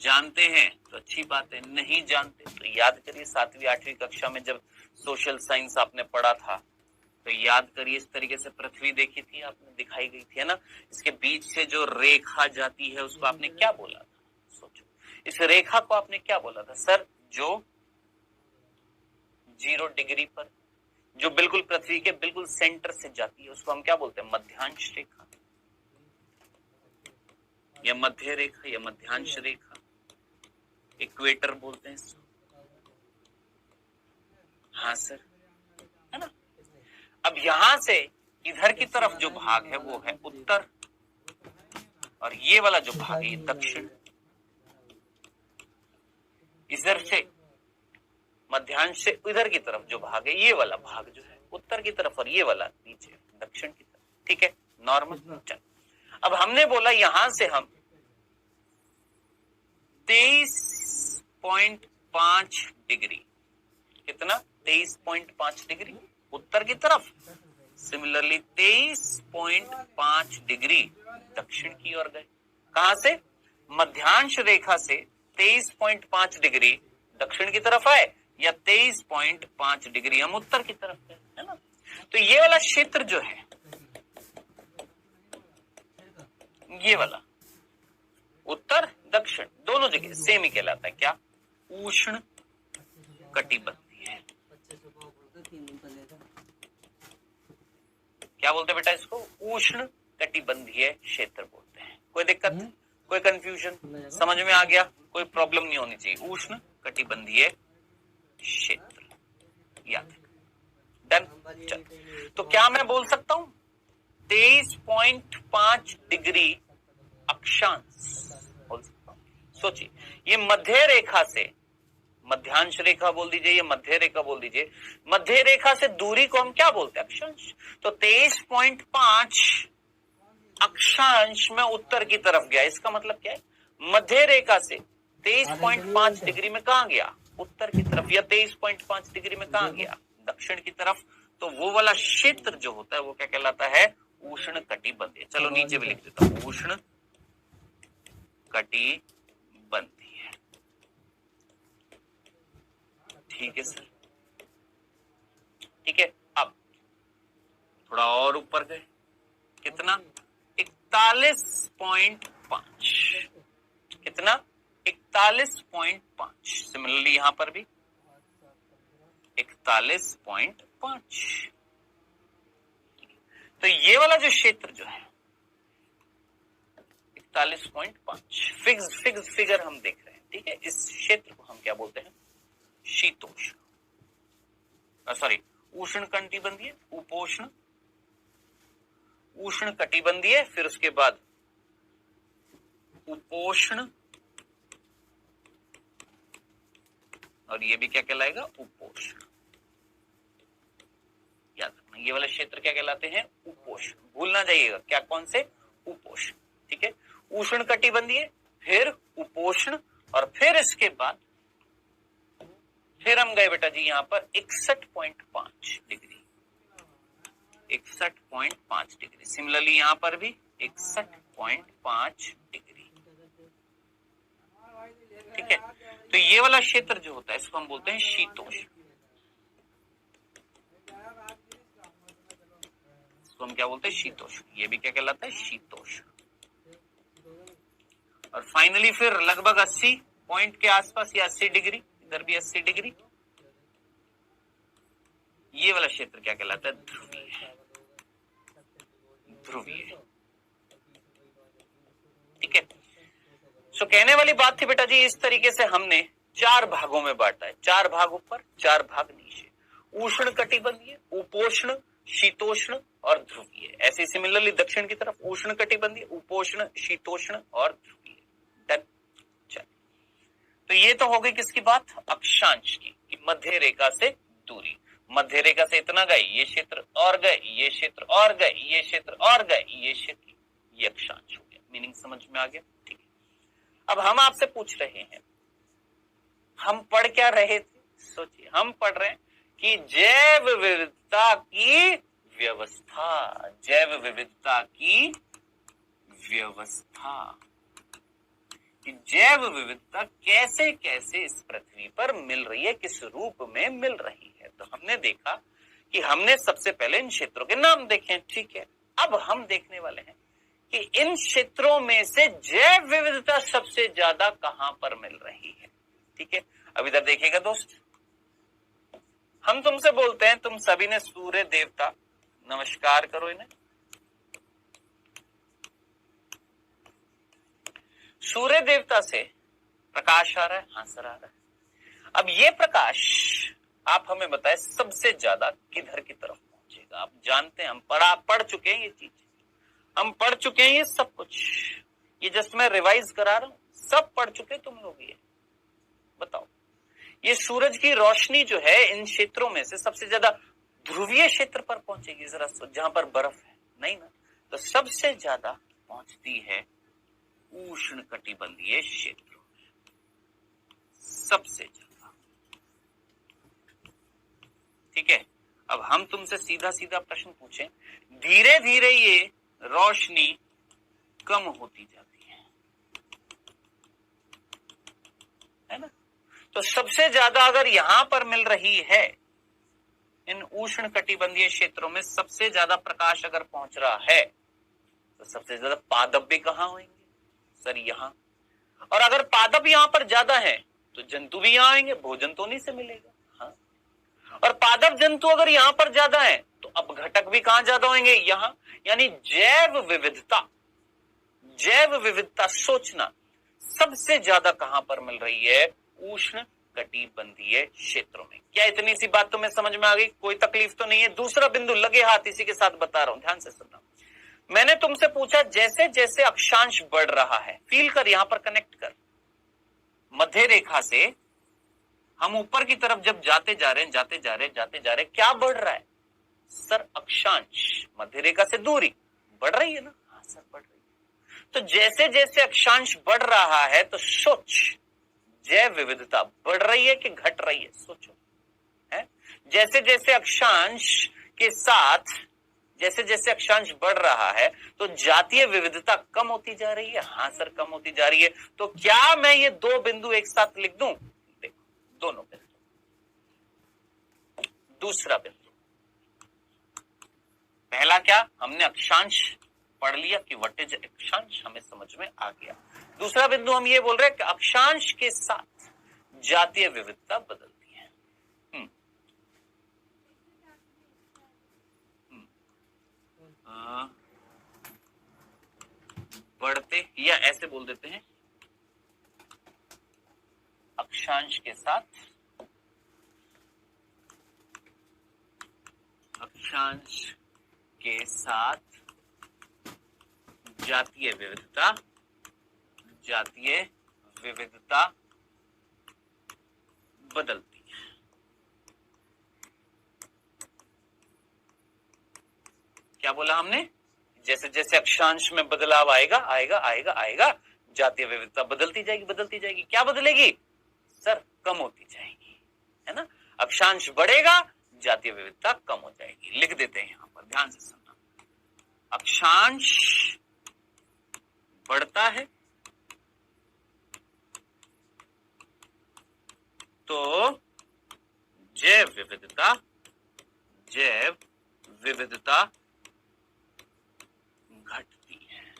जानते हैं तो अच्छी बात है, नहीं जानते तो याद करिए 7वीं 8वीं कक्षा में जब सोशल साइंस आपने पढ़ा था तो याद करिए, इस तरीके से पृथ्वी देखी थी आपने, दिखाई गई थी है ना। इसके बीच से जो रेखा जाती है उसको आपने क्या बोला था, सोचो। इस रेखा को आपने क्या बोला था सर? जो 0 डिग्री पर, जो बिल्कुल पृथ्वी के बिल्कुल सेंटर से जाती है उसको हम क्या बोलते हैं, मध्यांश रेखा या मध्य रेखा या मध्यांश रेखा, इक्वेटर बोलते हैं इसको। हाँ सर, है ना। अब यहां से इधर की तरफ जो भाग है वो है उत्तर, और ये वाला जो भाग है ये दक्षिण। इधर से मध्यांश से इधर की तरफ जो भाग है ये वाला भाग जो है उत्तर की तरफ, और ये वाला नीचे दक्षिण की तरफ, ठीक है, नॉर्मल। चल अब हमने बोला यहां से हम 23.5 डिग्री, कितना 23.5 डिग्री उत्तर की तरफ, सिमिलरली 23.5 डिग्री दक्षिण की ओर गए। कहां से? मध्यांश रेखा से 23.5 डिग्री दक्षिण की तरफ आए, या 23.5 डिग्री हम उत्तर की तरफ गए, है ना। तो ये वाला क्षेत्र जो है, ये वाला उत्तर दक्षिण दोनों जगह सेम ही कहलाता है, क्या? उष्ण कटिबंधीय। क्या बोलते हैं बेटा इसको? उष्ण कटिबंधीय क्षेत्र बोलते हैं। कोई दिक्कत, कोई कंफ्यूजन, समझ में आ गया? कोई प्रॉब्लम नहीं होनी चाहिए। उष्ण कटिबंधीय क्षेत्र, याद है। डन। चल तो क्या मैं बोल सकता हूं 23.5 डिग्री अक्षांश बोल सकता हूं। सोचिए ये मध्य रेखा से, मध्यांश रेखा बोल दीजिए, ये मध्य रेखा बोल दीजिए, मध्य रेखा से दूरी को हम क्या बोलते हैं? अक्षांश। तो 23.5 अक्षांश में उत्तर की तरफ गया, इसका मतलब क्या है? मध्य रेखा से 23.5 डिग्री में कहां गया? उत्तर की तरफ। या 23.5 डिग्री में कहां गया? दक्षिण की तरफ। तो वो वाला क्षेत्र जो होता है वो क्या कहलाता है? उष्ण कटिबंधीय। चलो नीचे भी लिख देता हूं, उष्ण कटिबंधीय। ठीक है सर, ठीक है। अब थोड़ा और ऊपर गए, कितना? 41.5। कितना? 41.5। सिमिलरली यहां पर भी 41.5। तो ये वाला जो क्षेत्र जो है 41.5 फिक्स फिगर हम देख रहे हैं, ठीक है। इस क्षेत्र को हम क्या बोलते हैं? शीतोष्ण, सॉरी उष्ण कटिबंधीय, उपोष्ण, उष्ण कटिबंधीय, फिर उसके बाद उपोष्ण, और ये भी क्या कहलाएगा, उपोष्ण। याद रखना ये वाले क्षेत्र क्या कहलाते हैं, उपोष्ण। भूलना जाइएगा क्या, कौन से, उपोष्ण। ठीक है, उष्ण कटिबंधीय, फिर उपोष्ण, और फिर इसके बाद फिर हम गए बेटा जी यहां पर 61.5 डिग्री, 61.5 डिग्री। सिमिलरली यहां पर भी 61.5 डिग्री। ठीक है, तो ये वाला क्षेत्र जो होता है इसको हम बोलते हैं शीतोष्ण। इसको हम क्या बोलते हैं, शीतोष्ण। ये भी क्या कहलाता है, शीतोष्ण। और फाइनली फिर लगभग 80 पॉइंट के आसपास या 80 डिग्री, इधर भी 80 डिग्री, ये वाला क्षेत्र क्या कहलाता है, ध्रुवीय, ध्रुवीय। ठीक है, सो कहने वाली बात थी बेटा जी, इस तरीके से हमने 4 भागों में बांटा है, 4 भाग ऊपर, 4 भाग नीचे, उष्ण कटिबंधीय, उपोष्ण, शीतोष्ण और ध्रुवीय। ऐसे सिमिलरली दक्षिण की तरफ उष्ण कटिबंधीय, उपोष्ण, शीतोष्ण और ध्रुवीय। डन। चल, तो ये तो हो गई किसकी बात, अक्षांश की, कि मध्य रेखा से दूरी। मध्य रेखा से इतना गए, ये क्षेत्र और गए, ये क्षेत्र और गए, ये क्षेत्र और गए, ये क्षेत्र, ये अक्षांश हो गया। मीनिंग समझ में आ गया। ठीक है, अब हम आपसे पूछ रहे हैं, हम पढ़ क्या रहे थे, सोचिए। हम पढ़ रहे हैं कि जैव विविधता की व्यवस्था, जैव विविधता की व्यवस्था, कि जैव विविधता कैसे कैसे इस पृथ्वी पर मिल रही है, किस रूप में मिल रही है। तो हमने देखा कि हमने सबसे पहले इन क्षेत्रों के नाम देखे। ठीक है, अब हम देखने वाले हैं कि इन क्षेत्रों में से जैव विविधता सबसे ज्यादा कहां पर मिल रही है। ठीक है, अब इधर देखिएगा दोस्त, हम तुमसे बोलते हैं, तुम सभी ने सूर्य देवता, नमस्कार करो इन्हें। सूर्य देवता से प्रकाश आ रहा है, हाँ सर आ रहा है। अब ये प्रकाश आप हमें बताएं सबसे ज्यादा किधर की तरफ पहुंचेगा। आप जानते हैं, हम पढ़ चुके हैं ये चीज, हम पढ़ चुके हैं ये सब कुछ, ये जस्ट मैं रिवाइज करा रहा हूं, सब पढ़ चुके तुम लोग। ये बताओ, ये सूरज की रोशनी जो है इन क्षेत्रों में से सबसे ज्यादा ध्रुवीय क्षेत्र पर पहुंचेगी, जरा जहां पर बर्फ है, नहीं ना, तो सबसे ज्यादा पहुंचती है उष्ण कटिबंधीय क्षेत्रों में, सबसे ज्यादा। ठीक है, अब हम तुमसे सीधा सीधा प्रश्न पूछें, धीरे धीरे ये रोशनी कम होती जाती है ना, तो सबसे ज्यादा अगर यहां पर मिल रही है, इन उष्ण कटिबंधीय क्षेत्रों में सबसे ज्यादा प्रकाश अगर पहुंच रहा है, तो सबसे ज्यादा पादप भी कहां होंगे, सर यहाँ। और अगर पादप यहां पर ज्यादा है तो जंतु भी यहां आएंगे, भोजन तो नहीं से मिलेगा। हाँ, और पादप जंतु अगर यहां पर ज्यादा है तो अपघटक भी कहां ज्यादा होंगे, यहां। यानी जैव विविधता, जैव विविधता सोचना सबसे ज्यादा कहां पर मिल रही है, उष्ण कटिबंधीय क्षेत्रों में। क्या इतनी सी बात तुम्हें समझ में आ गई, कोई तकलीफ तो नहीं है। दूसरा बिंदु लगे हाथ इसी के साथ बता रहा हूं, ध्यान से सुनना। मैंने तुमसे पूछा जैसे जैसे अक्षांश बढ़ रहा है, फील कर, यहां पर कनेक्ट कर, मध्य रेखा से हम ऊपर की तरफ जब जाते जा रहे हैं, जाते जा रहे, क्या बढ़ रहा है, सर अक्षांश, मध्य रेखा से दूरी बढ़ रही है ना, हाँ सर बढ़ रही है। तो जैसे जैसे अक्षांश बढ़ रहा है तो सोच, जैव विविधता बढ़ रही है कि घट रही है, सोचो है। जैसे जैसे अक्षांश के साथ, जैसे जैसे अक्षांश बढ़ रहा है तो जातीय विविधता कम होती जा रही है, हाँ सर कम होती जा रही है। तो क्या मैं ये दो बिंदु एक साथ लिख दूं, देखो दोनों बिंदु। दूसरा बिंदु, पहला क्या, हमने अक्षांश पढ़ लिया कि व्हाट इज अक्षांश, हमें समझ में आ गया। दूसरा बिंदु हम ये बोल रहे हैं कि अक्षांश के साथ जातीय विविधता बदलती है। बढ़ते, या ऐसे बोल देते हैं, अक्षांश के साथ अक्षांश के साथ जातीय विविधता बदलती है। क्या बोला हमने? जैसे जैसे अक्षांश में बदलाव आएगा आएगा आएगा आएगा, जातीय विविधता बदलती जाएगी। क्या बदलेगी सर? कम होती जाएगी, है ना। अक्षांश बढ़ेगा, जातीय विविधता कम हो जाएगी। लिख देते हैं यहां पर, ध्यान से सुनना। अक्षांश बढ़ता है तो जैव विविधता घटती है।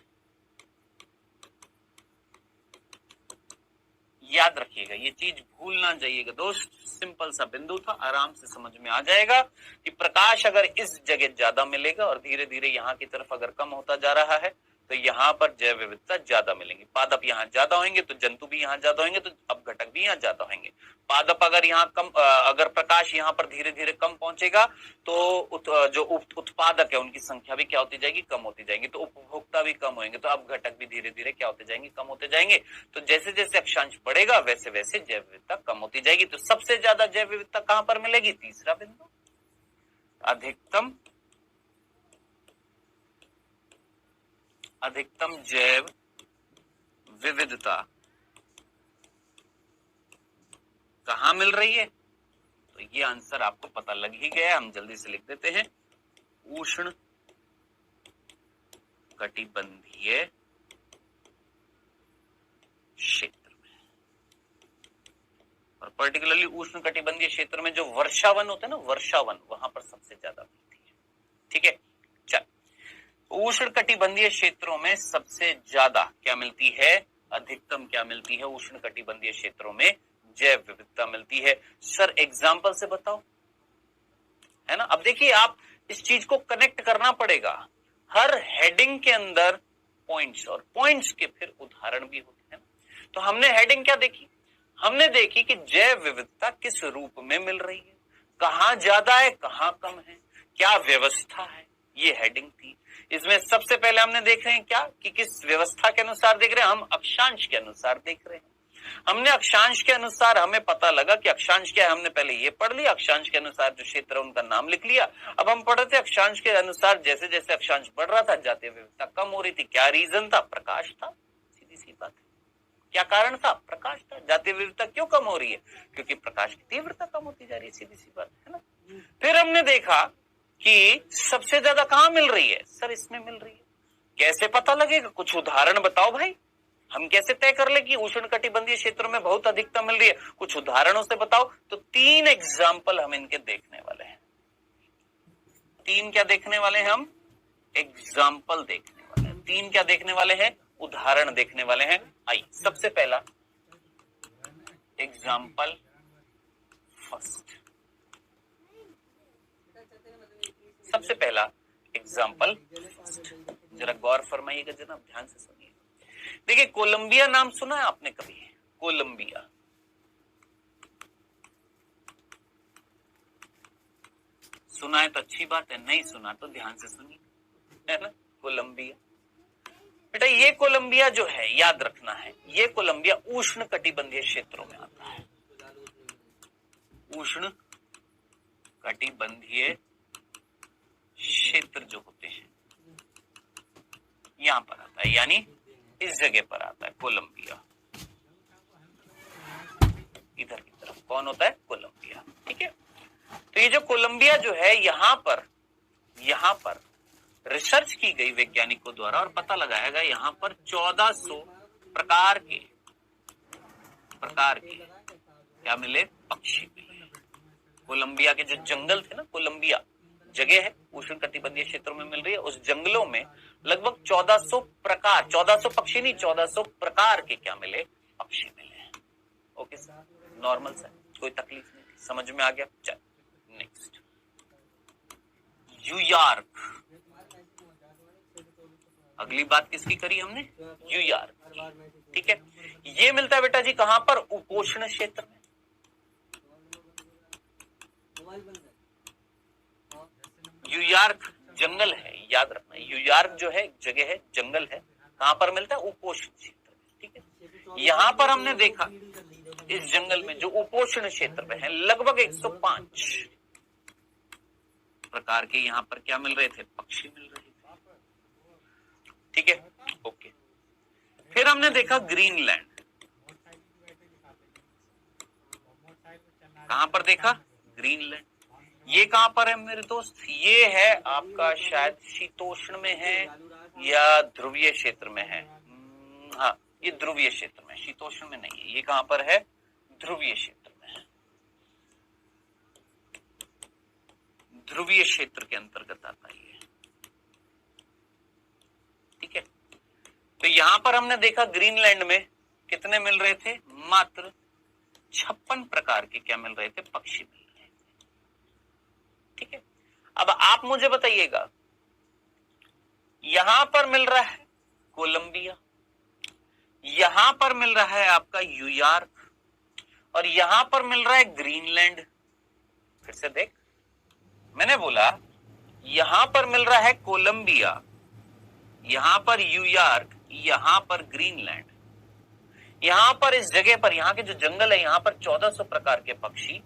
याद रखिएगा, ये चीज भूलना जाइएगा दोस्त। सिंपल सा बिंदु था, आराम से समझ में आ जाएगा कि प्रकाश अगर इस जगह ज्यादा मिलेगा और धीरे धीरे यहाँ की तरफ अगर कम होता जा रहा है तो यहाँ पर जैव विविधता ज्यादा मिलेंगी। पादप यहाँ ज्यादा होंगे तो जंतु भी यहाँ ज्यादा होंगे, तो अपघटक भी यहाँ ज्यादा होंगे। पादप अगर यहाँ कम, अगर प्रकाश यहाँ पर धीरे धीरे कम पहुंचेगा तो जो उत्पादक है उनकी संख्या भी क्या होती जाएगी? कम होती जाएगी। तो उपभोक्ता भी कम होंगे, तो अपघटक भी धीरे धीरे क्या होते जाएंगे? कम होते जाएंगे। तो जैसे जैसे अक्षांश बढ़ेगा वैसे वैसे जैव विविधता कम होती जाएगी। तो सबसे ज्यादा जैव विविधता कहां पर मिलेगी? तीसरा बिंदु, अधिकतम जैव विविधता कहां मिल रही है? तो ये आंसर आपको पता लग ही गया, हम जल्दी से लिख देते हैं। उष्ण कटिबंधीय क्षेत्र में, और पर्टिकुलरली उष्ण कटिबंधीय क्षेत्र में जो वर्षावन होते हैं ना, वर्षावन, वहां पर सबसे ज्यादा मिलती है। ठीक है, चल, उष्ण कटिबंधीय क्षेत्रों में सबसे ज्यादा क्या मिलती है? अधिकतम क्या मिलती है? उष्ण कटिबंधीय क्षेत्रों में जैव विविधता मिलती है। सर एग्जाम्पल से बताओ, है ना। अब देखिए, आप इस चीज को कनेक्ट करना पड़ेगा। हर हेडिंग के अंदर पॉइंट्स, और पॉइंट्स के फिर उदाहरण भी होते हैं। तो हमने हेडिंग क्या देखी? हमने देखी कि जैव विविधता किस रूप में मिल रही है, कहां ज्यादा है, कहां कम है, क्या व्यवस्था है, ये हेडिंग थी। इसमें सबसे पहले हमने देख रहे हैं क्या कि किस व्यवस्था के अनुसार देख रहे हैं? हम अक्षांश के अनुसार देख रहे हैं। हमने अक्षांश के अनुसार, हमें पता लगा कि अक्षांश क्या है, हमने पहले ये पढ़ लिया। अक्षांश के अनुसार जो क्षेत्र उनका नाम लिख लिया। अब हम पढ़ रहे थे अक्षांश के अनुसार जैसे जैसे अक्षांश बढ़ रहा था जातीय विविधता कम हो रही थी। क्या रीजन था? प्रकाश था, सीधी सी बात है। क्या कारण था? प्रकाश था। जातीय विविधता क्यों कम हो रही है? क्योंकि प्रकाश की तीव्रता कम होती जा रही है, सीधी सी बात है ना। फिर हमने देखा कि सबसे ज्यादा कहां मिल रही है? सर इसमें मिल रही है। कैसे पता लगेगा? कुछ उदाहरण बताओ भाई। हम कैसे तय कर ले कि उष्ण कटिबंधीय क्षेत्रों में बहुत अधिकता मिल रही है? कुछ उदाहरणों से बताओ। तो 3 एग्जाम्पल हम इनके देखने वाले हैं। 3 क्या देखने वाले हैं हम? एग्जाम्पल देखने वाले हैं। 3 क्या देखने वाले हैं? उदाहरण देखने वाले हैं। आइए, सबसे पहला एग्जाम्पल फर्स्ट। सबसे पहला एग्जाम्पल, जरा गौर फरमाइएगा, जरा ध्यान से सुनिए। देखिए, कोलंबिया नाम सुना है आपने कभी? कोलंबिया, सुना है तो अच्छी बात है, नहीं सुना तो ध्यान से सुनिए, है ना। कोलंबिया, बेटा ये कोलंबिया जो है, याद रखना है, ये कोलंबिया उष्ण कटिबंधीय क्षेत्रों में आता है। उष्ण कटिबंधीय क्षेत्र जो होते हैं यहां पर आता है, यानी इस जगह पर आता है कोलंबिया। इधर की तरफ कौन होता है? कोलंबिया। ठीक है, तो ये जो कोलंबिया जो है, यहां पर रिसर्च की गई वैज्ञानिकों द्वारा, और पता लगाया गया यहां पर 1400 प्रकार के क्या मिले? पक्षी मिले। कोलंबिया के जो जंगल थे ना, कोलंबिया जगह है उष्ण कटिबंधीय क्षेत्रों में मिल रही है, उस जंगलों में लगभग 1400 प्रकार, 1400 पक्षी नहीं, 1400 प्रकार के क्या मिले? पक्षी मिले। ओके सर, नॉर्मल सर, कोई तकलीफ नहीं, समझ में आ गया। चल नेक्स्ट, न्यूयॉर्क। अगली बात किसकी करी हमने? न्यूयॉर्क की। ठीक है, ये मिलता है बेटा जी कहां पर? उपोष्ण क्षेत्र में। न्यूयॉर्क जंगल है, याद रखना। न्यूयॉर्क जो है जगह है, जंगल है। कहां पर मिलता है? उपोष्ण क्षेत्र में, ठीक है। यहां पर हमने देखा इस जंगल में जो उपोष्ण क्षेत्र में है लगभग 105 प्रकार के यहां पर क्या मिल रहे थे? पक्षी मिल रहे थे, ठीक है, ओके। फिर हमने देखा ग्रीनलैंड। कहां पर देखा? ग्रीनलैंड। ये कहां पर है मेरे दोस्त? ये है आपका शायद शीतोष्ण में है या ध्रुवीय क्षेत्र में है। हाँ, ये ध्रुवीय क्षेत्र में, शीतोष्ण में नहीं है। ये कहां पर है? ध्रुवीय क्षेत्र में है, ध्रुवीय क्षेत्र के अंतर्गत आता है ये, ठीक है। तो यहां पर हमने देखा ग्रीनलैंड में कितने मिल रहे थे? मात्र 56 प्रकार के क्या मिल रहे थे? पक्षी मिल रहे थे, ठीक है। अब आप मुझे बताइएगा, यहां पर मिल रहा है कोलंबिया, यहां पर मिल रहा है आपका न्यूयॉर्क, और यहां पर मिल रहा है ग्रीनलैंड। फिर से देख, मैंने बोला यहां पर मिल रहा है कोलंबिया, यहां पर न्यूयॉर्क, यहां पर ग्रीनलैंड। यहां पर इस जगह पर, यहां के जो जंगल है, यहां पर 1400 प्रकार के पक्षी,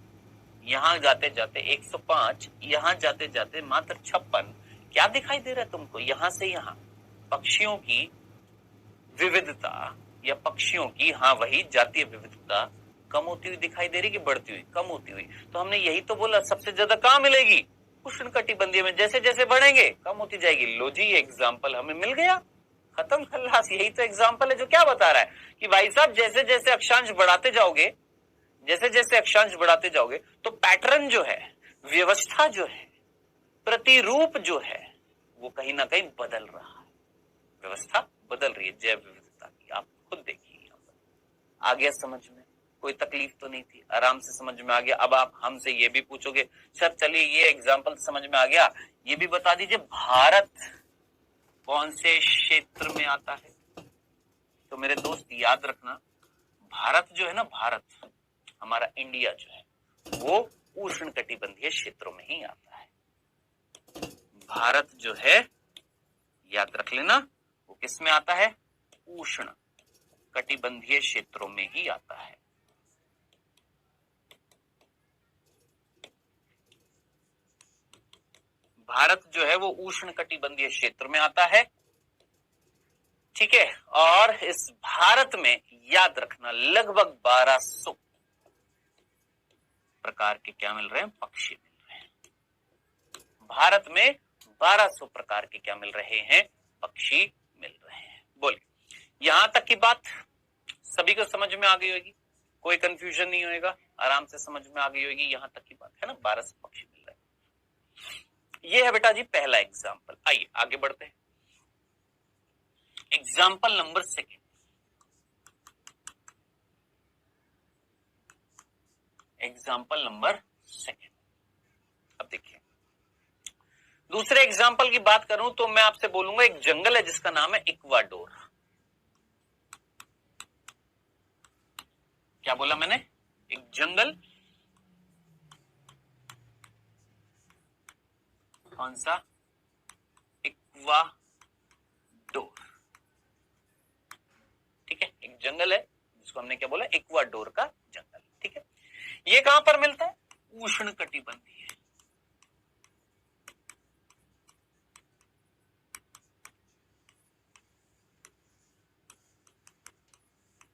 यहां जाते जाते 105, यहां जाते जाते मात्र 56। क्या दिखाई दे रहा है तुमको? यहां से यहां पक्षियों की विविधता या पक्षियों की, हाँ वही जातीय विविधता कम होती हुई दिखाई दे रही कि बढ़ती हुई? कम होती हुई। तो हमने यही तो बोला सबसे ज्यादा कहां मिलेगी? उष्णकटिबंधीय में। जैसे जैसे बढ़ेंगे कम होती जाएगी। लो जी, एग्जाम्पल हमें मिल गया, खत्म खल्लास। यही तो एग्जाम्पल है जो क्या बता रहा है कि भाई साहब जैसे जैसे अक्षांश बढ़ाते जाओगे, जैसे जैसे अक्षांश बढ़ाते जाओगे तो पैटर्न जो है, व्यवस्था जो है, प्रतिरूप जो है, वो कहीं ना कहीं बदल रहा है। व्यवस्था बदल रही है जैव विविधता की। आप खुद देखिए, यहाँ पर आ गया समझ में? कोई तकलीफ तो नहीं थी, आराम से समझ में आ गया। अब आप हमसे ये भी पूछोगे, सर चलिए ये एग्जाम्पल समझ में आ गया, ये भी बता दीजिए भारत कौन से क्षेत्र में आता है? तो मेरे दोस्त याद रखना, भारत जो है ना, भारत हमारा इंडिया जो है, वो उष्णकटिबंधीय क्षेत्रों में ही आता है। भारत जो है, याद रख लेना, वो किस में आता है? उष्ण कटिबंधीय क्षेत्रों में ही आता है। भारत जो है वो उष्ण कटिबंधीय क्षेत्र में आता है, ठीक है। और इस भारत में याद रखना लगभग 1200 प्रकार के क्या मिल रहे हैं? पक्षी मिल रहे हैं। भारत में 1200 प्रकार के क्या मिल रहे हैं? पक्षी मिल रहे हैं। बोलिए, यहां तक की बात सभी को समझ में आ गई होगी, कोई कंफ्यूजन नहीं होएगा, आराम से समझ में आ गई होगी। यहां तक की बात है ना, 1200 पक्षी मिल रहे हैं। ये है बेटा जी पहला एग्जाम्पल। आइए आगे बढ़ते हैं। Example number 2। Example number 2। अब देखिए, दूसरे एग्जाम्पल की बात करूं तो मैं आपसे बोलूंगा एक जंगल है जिसका नाम है इक्वाडोर। क्या बोला मैंने? एक जंगल, कौन सा? इक्वाडोर, ठीक है। एक जंगल है जिसको हमने क्या बोला? इक्वाडोर का जंगल, ठीक है। ये कहां पर मिलता है? उष्ण कटिबंधीय।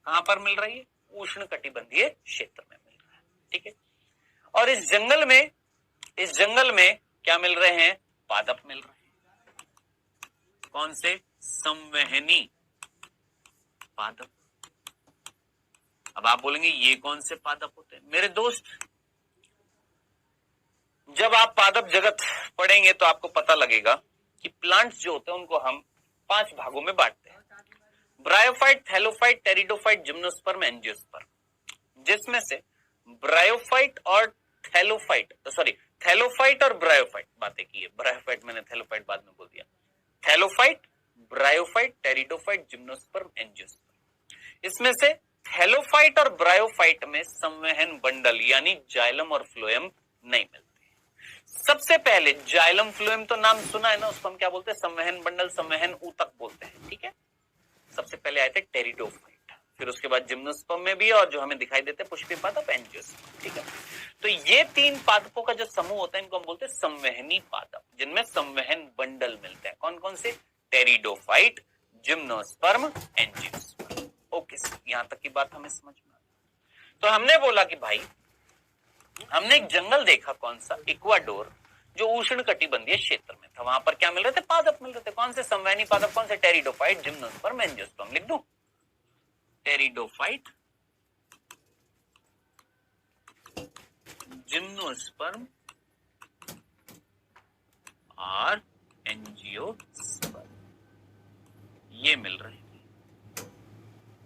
कहां पर मिल रही है? उष्ण कटिबंधीय क्षेत्र में मिल रहा है, ठीक है। और इस जंगल में क्या मिल रहे हैं? पादप मिल रहे हैं। कौन से? संवहनी पादप। अब आप बोलेंगे ये कौन से पादप होते हैं? मेरे दोस्त, जब आप पादप जगत पढ़ेंगे तो आपको पता लगेगा कि प्लांट्स जो होते हैं उनको हम 5 भागों में बांटते हैं: bryophyte, thallophyte, pteridophyte, gymnosperm, angiosperm. जिसमें से ब्रायोफाइट और थैलोफाइट और ब्रायोफाइट बातें की है। ब्रायोफाइट मैंने थैलोफाइट बाद में बोल दिया। Thallophyte, bryophyte, pteridophyte, gymnosperm, angiosperm. इसमें से थैलोफाइट और ब्रायोफाइट में संवहन बंडल यानी जाइलम और फ्लोएम नहीं मिलते। सबसे पहले जाइलम फ्लोएम तो नाम सुना है ना, उसको हम क्या बोलते हैं, संवहन बंडल, संवहन ऊतक बोलते हैं, ठीक है। सबसे पहले आए थे टेरिडोफाइट, फिर उसके बाद जिम्नोस्पर्म में भी, और जो हमें दिखाई देते हैं पुष्पी पादप, एंजियोस्पर्म, ठीक है। तो ये तीन पादपों का जो समूह होता है इनको हम बोलते हैं संवहनी पादप, जिनमें संवहन बंडल मिलते हैं। कौन कौन से? Pteridophyte, gymnosperm, angiosperm. ओके, यहां तक की बात हमें समझ में आई। तो हमने बोला कि भाई हमने एक जंगल देखा, कौन सा? इक्वाडोर, जो उष्ण कटिबंधीय क्षेत्र में था। वहां पर क्या मिल रहे थे? पादप मिल रहे थे। कौन से? संवहनी पादप। कौन से? Pteridophyte, gymnosperm, angiosperm. लिख दूं? टेरिडोफाइट, जिम्नोस्पर्म और एंजियोस्पर्म, ये मिल रहे हैं।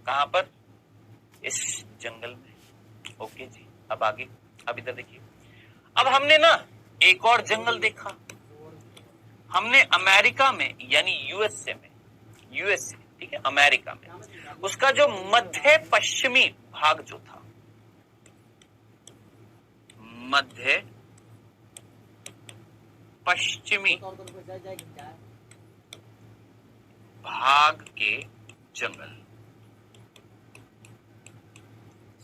कहां पर? इस जंगल में। ओके जी, अब आगे, अब इधर देखिए। अब हमने ना एक और जंगल देखा, हमने अमेरिका में, यानी यूएसए में, यूएसए, ठीक है, अमेरिका में, उसका जो मध्य पश्चिमी भाग जो था, मध्य पश्चिमी भाग के जंगल।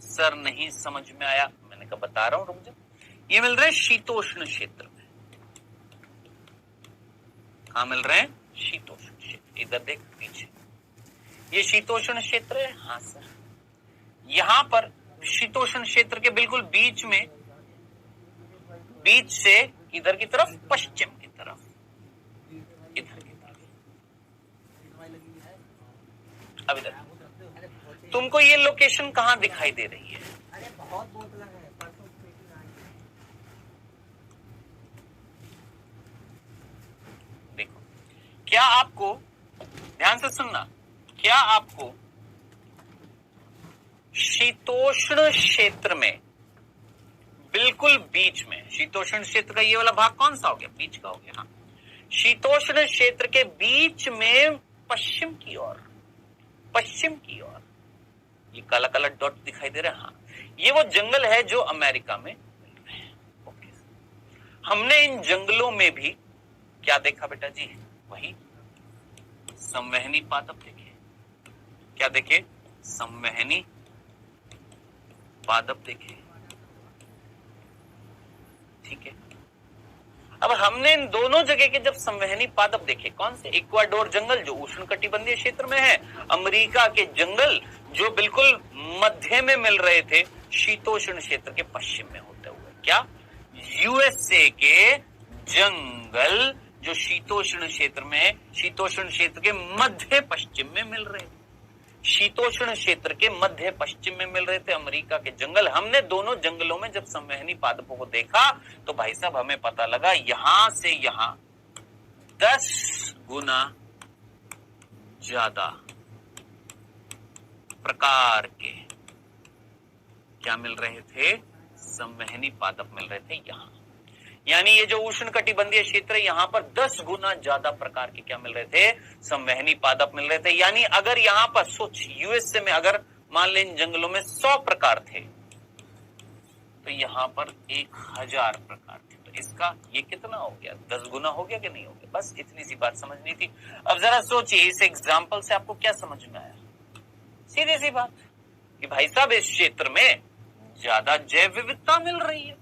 सर नहीं समझ में आया, मैंने कहा बता रहा हूं, रुक जा। ये मिल रहे हैं शीतोष्ण क्षेत्र में। कहां मिल रहे हैं? शीतोष्ण क्षेत्र। इधर देख पीछे, ये शीतोष्ण क्षेत्र है। हाँ सर, यहां पर शीतोष्ण क्षेत्र के बिल्कुल बीच में, बीच से इधर की तरफ, पश्चिम की तरफ, इधर की तरफ। अब इधर तुमको ये लोकेशन कहां दिखाई दे रही है? अरे बहुत बोतला है, देखो, क्या आपको, ध्यान से सुनना, क्या आपको शीतोष्ण क्षेत्र में बिल्कुल बीच में, शीतोष्ण क्षेत्र का ये वाला भाग कौन सा हो गया? बीच का हो गया। हाँ, शीतोष्ण क्षेत्र के बीच में पश्चिम की ओर, पश्चिम की ओर ये काला काला डॉट दिखाई दे रहा है। हाँ, ये वो जंगल है जो अमेरिका में मिल रहे हैं। ओके, हमने इन जंगलों में भी क्या देखा बेटा जी? वही संवहनी पादप देखे। क्या देखे? संवहनी पादप देखे, ठीक है। अब हमने इन दोनों जगह के जब संवहनी पादप देखे, कौन से? इक्वाडोर जंगल जो उष्ण कटिबंधीय क्षेत्र में है, अमेरिका के जंगल जो बिल्कुल मध्य में मिल रहे थे, शीतोष्ण क्षेत्र के पश्चिम में होते हुए। क्या? यूएसए के जंगल जो शीतोष्ण क्षेत्र में, शीतोष्ण क्षेत्र के मध्य पश्चिम में मिल रहे थे, शीतोष्ण क्षेत्र के मध्य पश्चिम में मिल रहे थे अमेरिका के जंगल। हमने दोनों जंगलों में जब संवहनी पादपों को देखा तो भाई साहब हमें पता लगा यहां से यहां 10 गुना ज्यादा प्रकार के क्या मिल रहे थे? संवहनी पादप मिल रहे थे यहां। यानी ये जो उष्ण कटिबंधीय क्षेत्र है, यहां पर 10 गुना ज्यादा प्रकार के क्या मिल रहे थे? संवहनी पादप मिल रहे थे। यानी अगर यहां पर सोच, यूएसए में अगर मान लें इन जंगलों में 100 प्रकार थे, तो यहां पर 1000 प्रकार थे। तो इसका ये कितना हो गया? 10 गुना हो गया कि नहीं हो गया? बस इतनी सी बात समझनी थी। अब जरा सोचिए, इस एग्जाम्पल से आपको क्या समझ में आया? सीधी सी बात कि भाई साहब इस क्षेत्र में ज्यादा जैव विविधता मिल रही है।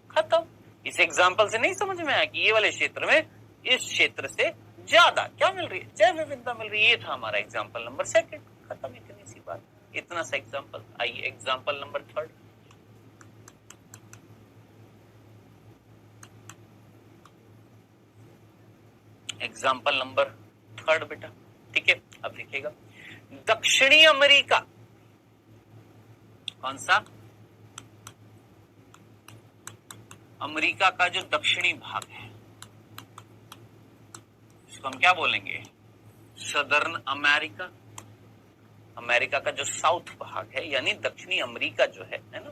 खत्म। इस एग्जाम्पल से नहीं समझ में आया कि ये वाले क्षेत्र में इस क्षेत्र से ज्यादा क्या मिल रही है? जैव विविधता मिल रही है। ये था हमारा एग्जाम्पल नंबर 2। खत्म, इतनी सी बात, इतना सा एग्जाम्पल। आइए एग्जाम्पल नंबर 3। एग्जाम्पल नंबर 3 बेटा, ठीक है। अब देखिएगा, दक्षिणी अमेरिका, कौन सा? अमेरिका का जो दक्षिणी भाग है, इसको हम क्या बोलेंगे? Southern America. अमेरिका का जो साउथ भाग है, यानी दक्षिणी अमेरिका जो है ना,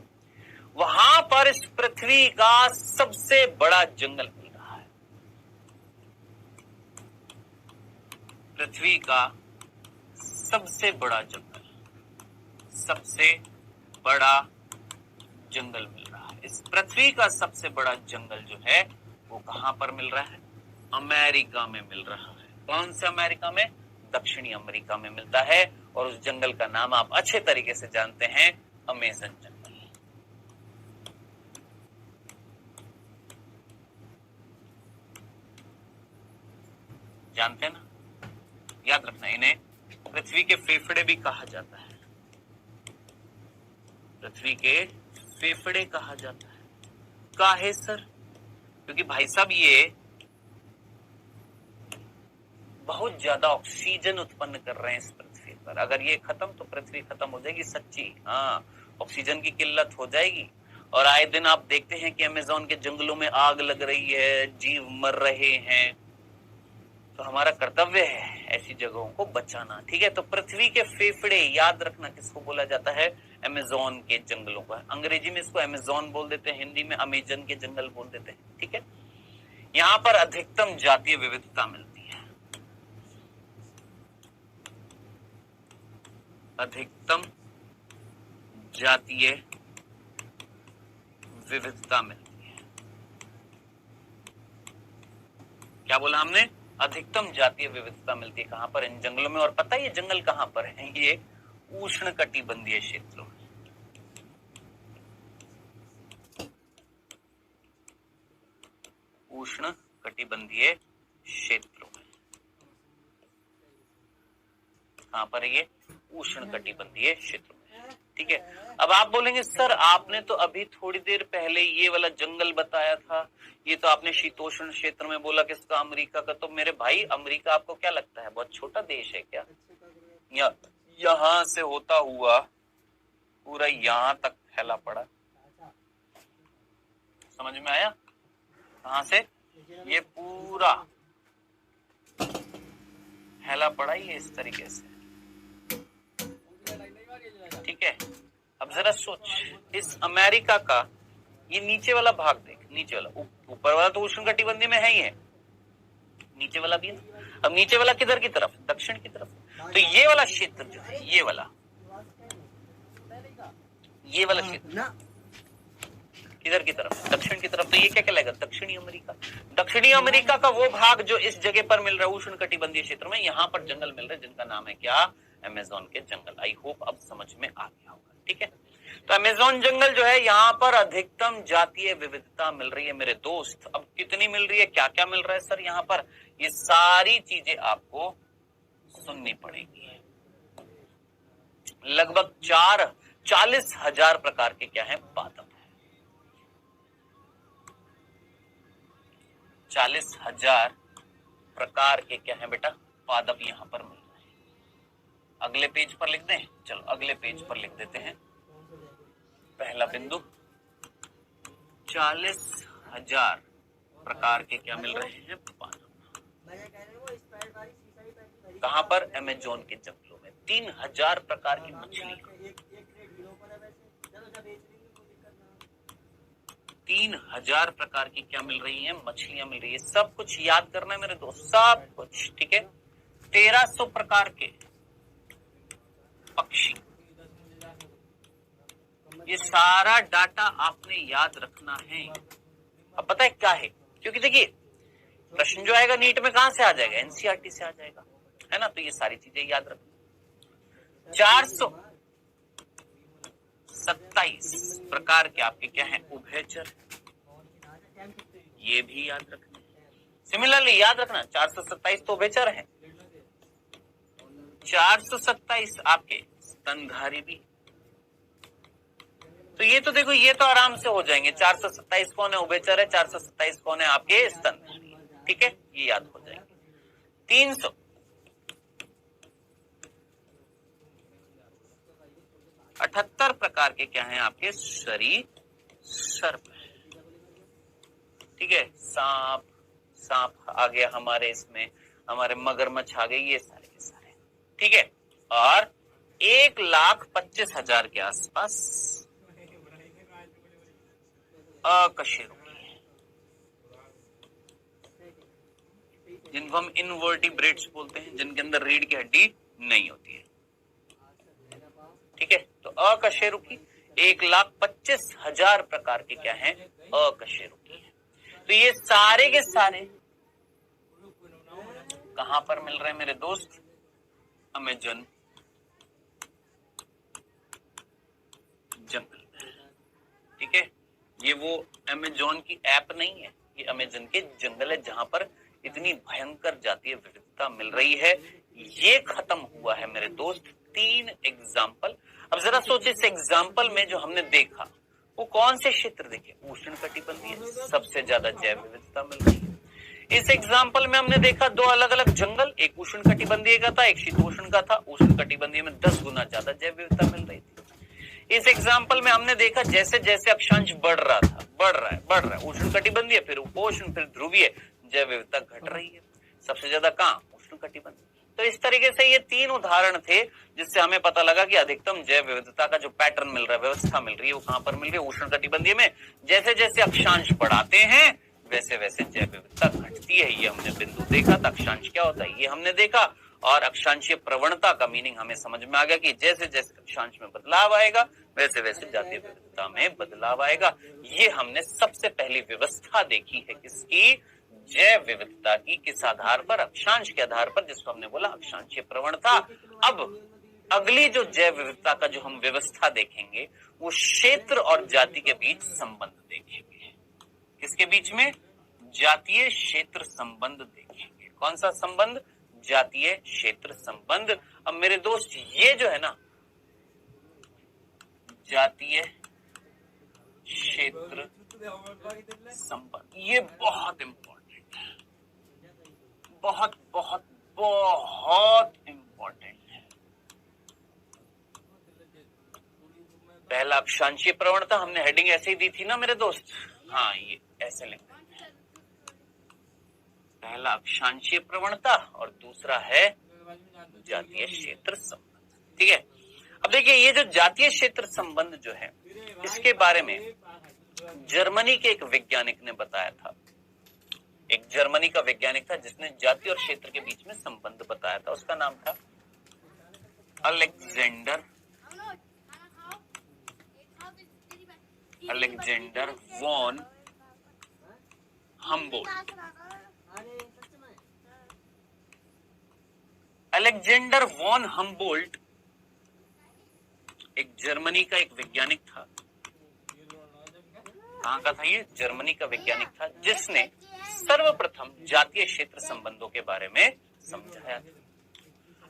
वहां पर इस पृथ्वी का सबसे बड़ा जंगल मिल रहा है। पृथ्वी का सबसे बड़ा जंगल, सबसे बड़ा जंगल मिल रहा है। इस पृथ्वी का सबसे बड़ा जंगल जो है वो कहां पर मिल रहा है? अमेरिका में मिल रहा है। कौन से अमेरिका में? दक्षिणी अमेरिका में मिलता है। और उस जंगल का नाम आप अच्छे तरीके से जानते हैं, अमेज़न जंगल। जानते हैं ना? याद रखना, इन्हें पृथ्वी के फेफड़े भी कहा जाता है। पृथ्वी के फेफड़े कहा जाता है। काहे सर? क्योंकि भाई साहब ये बहुत ज्यादा ऑक्सीजन उत्पन्न कर रहे हैं इस पृथ्वी पर। अगर ये खत्म तो पृथ्वी खत्म हो जाएगी, सच्ची। हाँ, ऑक्सीजन की किल्लत हो जाएगी। और आए दिन आप देखते हैं कि अमेज़न के जंगलों में आग लग रही है, जीव मर रहे हैं। तो हमारा कर्तव्य है ऐसी जगहों को बचाना, ठीक है? तो पृथ्वी के फेफड़े याद रखना किसको बोला जाता है? अमेज़न के जंगलों का। अंग्रेजी में इसको अमेज़न बोल देते हैं, हिंदी में अमेज़न के जंगल बोल देते हैं, ठीक है? यहाँ पर अधिकतम जातीय विविधता मिलती है। अधिकतम जातीय विविधता मिलती है। क्या बोला हमने? अधिकतम जातीय विविधता मिलती है। कहां पर? इन जंगलों में। और पता है ये जंगल कहां पर है? ये उष्णकटिबंधीय क्षेत्रों में। उष्णकटिबंधीय क्षेत्रों में। कहां पर है ये? उष्णकटिबंधीय क्षेत्रों में, ठीक है? अब आप बोलेंगे सर आपने तो अभी थोड़ी देर पहले ये वाला जंगल बताया था, ये तो आपने शीतोष्ण क्षेत्र में बोला किसका? अमेरिका का। तो मेरे भाई अमेरिका आपको क्या लगता है बहुत छोटा देश है क्या? यहां से होता हुआ पूरा यहां तक फैला पड़ा। समझ में आया? कहां से? ये पूरा फैला पड़ा ये इस तरीके से, ठीक है? अब जरा सोच, इस अमेरिका का ये नीचे वाला भाग देख, नीचे वाला, ऊपर वाला तो उष्णकटिबंधीय में है ही है, नीचे वाला भी है। अब नीचे वाला किधर की तरफ? दक्षिण की तरफ। तो ये वाला क्षेत्र जो है, ये वाला क्षेत्र किधर की तरफ? दक्षिण की तरफ। तो ये क्या कहलाएगा? दक्षिणी अमेरिका। दक्षिणी अमेरिका का वो भाग जो इस जगह पर मिल रहा है उष्णकटिबंधीय क्षेत्र में, यहाँ पर जंगल मिल रहे हैं जिनका नाम है क्या? अमेज़न के जंगल। आई होप अब समझ में आ गया होगा, ठीक है? तो अमेज़न जंगल जो है, यहाँ पर अधिकतम जातीय विविधता मिल रही है मेरे दोस्त। अब कितनी मिल रही है, क्या क्या मिल रहा है सर यहाँ पर? ये सारी चीजें आपको सुननी पड़ेगी। लगभग 40,000 प्रकार के क्या है? पादप। 40,000 प्रकार के क्या है बेटा? पादप यहाँ पर मिल रहे हैं। अगले पेज पर लिख दें? चलो अगले पेज पर लिख देते हैं। पहला बिंदु, 40,000 प्रकार के क्या मिल रहे हैं? पादप। कहां पर? अमेज़न के जंगलों में। 3,000 प्रकार की मछली, 3,000 प्रकार की क्या मिल रही है? मछलियां मिल रही है। सब कुछ याद करना है मेरे दोस्त, सब कुछ, ठीक है? 1,300 प्रकार के पक्षी। ये सारा डाटा आपने याद रखना है। अब पता है क्या है? क्योंकि देखिए प्रश्न जो आएगा नीट में कहां से आ जाएगा? एनसीईआरटी से आ जाएगा, है ना? तो ये सारी चीजें याद रखना। 427 प्रकार के आपके क्या है? उभयचर। ये भी याद रखना। सिमिलरली याद रखना 427 तो उभयचर है, 427 आपके स्तनधारी भी। तो ये तो देखो, ये तो आराम से हो जाएंगे। 427 कौन है? उभयचर है। 427 कौन है? आपके स्तनधारी, ठीक है? ये याद हो जाएंगे। 378 प्रकार के क्या हैं? आपके सरीसृप, ठीक है? सांप आ गया हमारे इसमें, हमारे मगरमच्छ आ गए, ये सारे के सारे, ठीक है? और 1,25,000 के आसपास अकशेरुकी, जिनको हम इनवर्टिब्रेट्स बोलते हैं, जिनके अंदर रीढ़ की हड्डी नहीं होती है, ठीक है? तो अकशेरुकी 1,25,000 प्रकार के क्या हैं? अकशेरुकी है। तो ये सारे के सारे कहां पर मिल रहे हैं मेरे दोस्त? अमेजन जंगल। ठीक है, ये वो अमेजोन की ऐप नहीं है, ये अमेजन के जंगल है जहां पर इतनी भयंकर जातीय विविधता मिल रही है। ये खत्म हुआ है मेरे दोस्त 3 एग्जाम्पल। अब जरा सोचिए, इस एग्जाम्पल में जो हमने देखा वो कौन से क्षेत्र देखे? उष्णकटिबंधीय, सबसे ज्यादा जैव विविधता मिल रही है। इस एग्जाम्पल में हमने देखा 2 अलग अलग जंगल, एक उष्णकटिबंधीय का था, एक शीतोष्ण का था। उष्णकटिबंधीय में 10 गुना ज्यादा जैव विविधता मिल रही थी। इस एग्जाम्पल में हमने देखा जैसे जैसे अक्षांश बढ़ रहा था, बढ़ रहा है, उष्णकटिबंधीय, फिर उपोष्ण, फिर ध्रुवीय, जैव विविधता घट रही है। सबसे ज्यादा कहां? उष्णकटिबंधीय। तो इस तरीके से ये 3 उदाहरण थे जिससे हमें पता लगा कि अधिकतम जैव विविधता का जो पैटर्न मिल रहा है, व्यवस्था मिल रही है, वो कहां पर मिल रही है? उष्णकटिबंधीय में। जैसे जैसे अक्षांश बढ़ाते हैं वैसे वैसे जैव विविधता घटती है। ये हमने बिंदु देखा था। अक्षांश क्या होता है ये हमने देखा, और अक्षांशीय प्रवणता का मीनिंग हमें समझ में आ गया कि जैसे जैसे अक्षांश में बदलाव आएगा वैसे वैसे जातीय विविधता में बदलाव आएगा। ये हमने सबसे पहली व्यवस्था देखी है किसकी? जैव विविधता की। किस आधार पर? अक्षांश के आधार पर, जिसको हमने बोला अक्षांशीय प्रवणता। अब अगली जो जैव विविधता का जो हम व्यवस्था देखेंगे वो क्षेत्र और जाति के बीच संबंध देखेंगे। किसके बीच में? जातीय क्षेत्र संबंध देखेंगे। कौन सा संबंध? जातीय क्षेत्र संबंध। अब मेरे दोस्त ये जो है ना जातीय क्षेत्र संबंध, ये बहुत इंपॉर्टेंट है, बहुत बहुत बहुत इंपॉर्टेंट है। पहला अक्षांशीय प्रवणता, हमने हेडिंग ऐसे ही दी थी ना मेरे दोस्त। हाँ, ये ऐसे लिखते हैं, पहला अक्षांशीय प्रवणता और दूसरा है जातीय क्षेत्र संबंध। ठीक है, अब देखिए ये जो जातीय क्षेत्र संबंध जो है इसके बारे में जर्मनी के एक वैज्ञानिक ने बताया था। एक जर्मनी का वैज्ञानिक था जिसने जाति और क्षेत्र के बीच में संबंध बताया था। उसका नाम था Alexander von Humboldt. Alexander von Humboldt एक जर्मनी का एक वैज्ञानिक था। कहां का था ये? जर्मनी का वैज्ञानिक था जिसने सर्वप्रथम जातीय क्षेत्र संबंधों के बारे में समझाया था।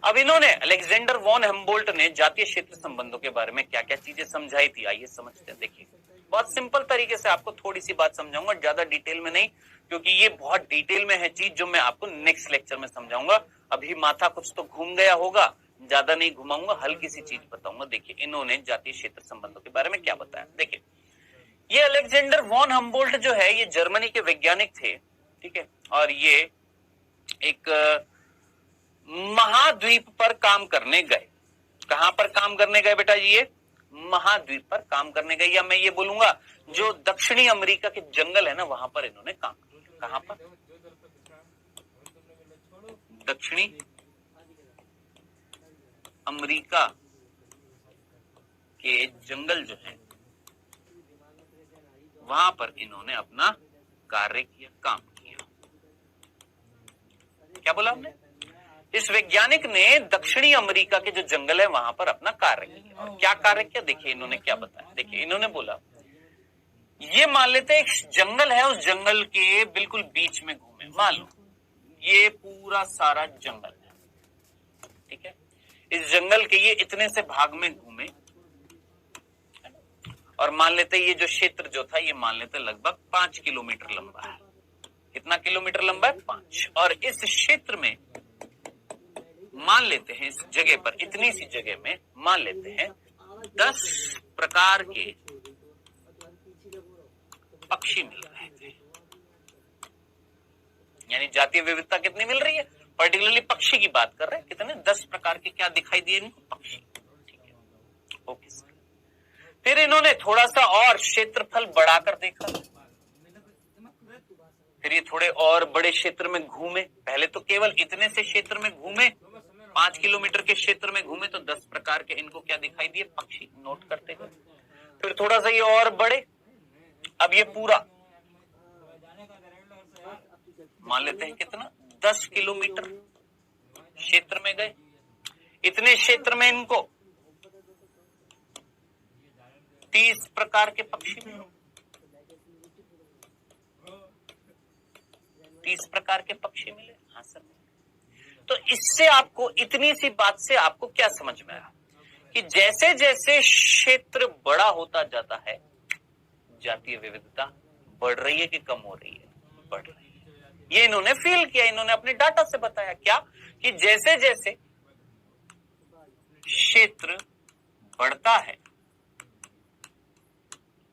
अब इन्होंने, अलेक्जेंडर वॉन हम्बोल्ट ने जातीय क्षेत्र संबंधों के बारे में क्या क्या चीजें समझाई थी, आइए समझते हैं। देखिए, बहुत सिंपल तरीके से आपको थोड़ी सी बात समझाऊंगा, ज्यादा डिटेल में नहीं, क्योंकि ये बहुत डिटेल में है चीज जो मैं आपको नेक्स्ट लेक्चर में समझाऊंगा। अभी माथा कुछ तो घूम गया होगा, ज्यादा नहीं घुमाऊंगा, हल्की सी चीज बताऊंगा। देखिए इन्होंने जातीय क्षेत्र संबंधों के बारे में क्या बताया। देखिए, ये अलेक्जेंडर वॉन हम्बोल्ट जो है ये जर्मनी के वैज्ञानिक थे। ठीक है, और ये एक महाद्वीप पर काम करने गए। कहां पर काम करने गए बेटा जी? ये महाद्वीप पर काम करने गए, या मैं ये बोलूंगा जो दक्षिणी अमेरिका के जंगल है ना वहां पर इन्होंने काम किया। कहां पर? दक्षिणी अमेरिका के जंगल जो है वहां पर इन्होंने अपना कार्य किया, काम किया। क्या बोला हमने? इस वैज्ञानिक ने दक्षिणी अमेरिका के जो जंगल है वहां पर अपना कार्य किया। और क्या कार्य किया? देखिए इन्होंने क्या बताया। देखिए इन्होंने बोला, ये मान लेते हैं एक जंगल है, उस जंगल के बिल्कुल बीच में घूमे। मान लो ये पूरा सारा जंगल है, ठीक है, इस जंगल के ये इतने से भाग में घूमे, और मान लेते ये जो क्षेत्र जो था ये मान लेते लगभग 5 किलोमीटर लंबा है। कितना किलोमीटर लंबा है? 5। और इस क्षेत्र में मान लेते हैं, इस जगह पर, इतनी सी जगह में मान लेते हैं 10 प्रकार के पक्षी मिल रहे थे। यानी जातीय विविधता कितनी मिल रही है? पर्टिकुलरली पक्षी की बात कर रहे हैं। कितने? 10 प्रकार के क्या दिखाई दिए इनको? पक्षी। ठीक है, ओके सर। फिर इन्होंने थोड़ा सा और क्षेत्रफल बढ़ाकर देखा। फिर ये थोड़े और बड़े क्षेत्र में घूमे। पहले तो केवल इतने से क्षेत्र में घूमे, 5 किलोमीटर के क्षेत्र में घूमे, तो 10 प्रकार के इनको क्या दिखाई दिए? पक्षी। नोट करते हुए फिर थोड़ा सा ये और बड़े। अब ये पूरा मान लेते हैं कितना, 10 किलोमीटर क्षेत्र में गए। इतने क्षेत्र में इनको 30 प्रकार के पक्षी मिले। 30 प्रकार के पक्षी मिले। हाँ सर। तो इससे आपको, इतनी सी बात से आपको क्या समझ में आया कि जैसे जैसे क्षेत्र बड़ा होता जाता है, जातीय विविधता बढ़ रही है कि कम हो रही है? बढ़ रही है। ये इन्होंने फील किया, इन्होंने अपने डाटा से बताया क्या, कि जैसे जैसे क्षेत्र बढ़ता है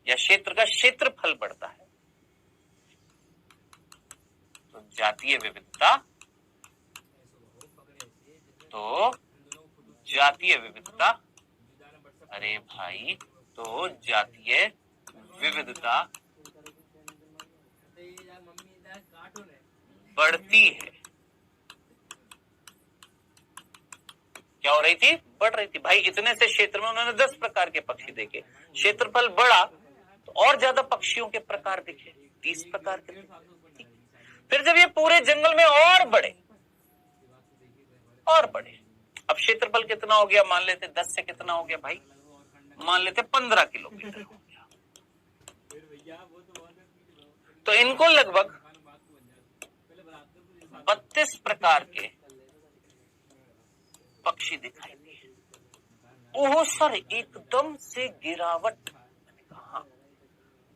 या क्षेत्र का क्षेत्रफल बढ़ता है, तो जातीय विविधता अरे भाई, तो जातीय विविधता बढ़ती है। क्या हो रही थी? बढ़ रही थी। भाई इतने से क्षेत्र में उन्होंने 10 प्रकार के पक्षी देखे, क्षेत्रफल बढ़ा तो और ज्यादा पक्षियों के प्रकार दिखे, 30 प्रकार के। फिर जब ये पूरे जंगल में और बढ़े, अब क्षेत्रफल कितना हो गया? मान लेते 10 से कितना हो गया भाई? मान लेते 15 किलोमीटर हो गया। तो इनको लगभग 32 प्रकार के पक्षी दिखाई दिए। ओह सर, एकदम से गिरावट।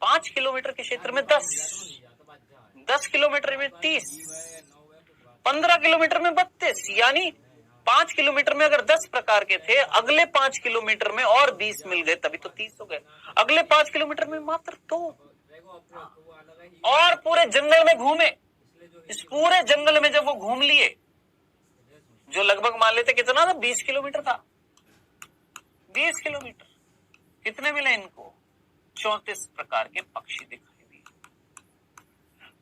5 किलोमीटर के क्षेत्र में 10 किलोमीटर में 30, 15 किलोमीटर में 32, यानी 5 किलोमीटर में अगर 10 प्रकार के थे, अगले 5 किलोमीटर में और 20 मिल गए, तभी तो 30 हो गए। अगले 5 किलोमीटर में मात्र 2। और पूरे जंगल में घूमे। इस पूरे जंगल में जब वो घूम लिए, जो लगभग मान लेते कितना था? 20 किलोमीटर था। 20 किलोमीटर कितने मिले इनको? 34 प्रकार के पक्षी दिखाई दिए।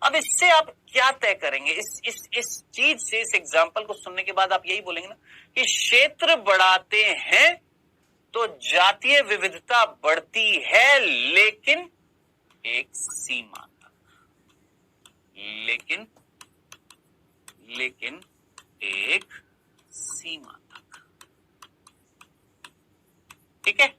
अब इससे आप क्या तय करेंगे? इस चीज से, इस एग्जाम्पल को सुनने के बाद आप यही बोलेंगे ना कि क्षेत्र बढ़ाते हैं तो जातीय विविधता बढ़ती है, लेकिन एक सीमा तक। लेकिन एक सीमा तक। ठीक है,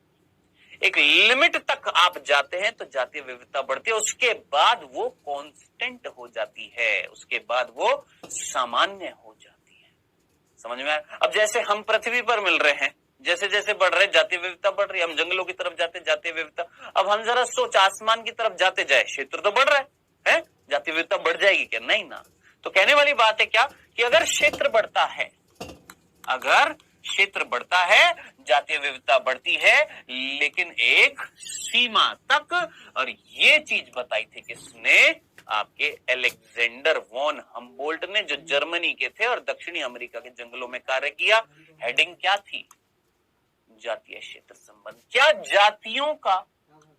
एक लिमिट तक आप जाते हैं तो जातीय विविधता बढ़ती है, उसके बाद वो कांस्टेंट हो जाती है, उसके बाद वो सामान्य हो जाती है। समझ में आया? अब जैसे हम पृथ्वी पर मिल रहे हैं, जैसे जैसे बढ़ रहे जातीय विविधता बढ़ रही है, हम जंगलों की तरफ जाते जातीय विविधता। अब हम जरा सोच, आसमान की तरफ जाते जाए, क्षेत्र तो बढ़ रहा है, जातीय विविधता बढ़ जाएगी क्या? नहीं ना। तो कहने वाली बात है क्या, कि अगर क्षेत्र बढ़ता है, जातीय विविधता बढ़ती है, लेकिन एक सीमा तक। और ये चीज बताई थी किसने? आपके अलेक्जेंडर वॉन हम्बोल्ट ने, जो जर्मनी के थे और दक्षिणी अमेरिका के जंगलों में कार्य किया। हेडिंग क्या थी? जातीय क्षेत्र संबंध। क्या जातियों का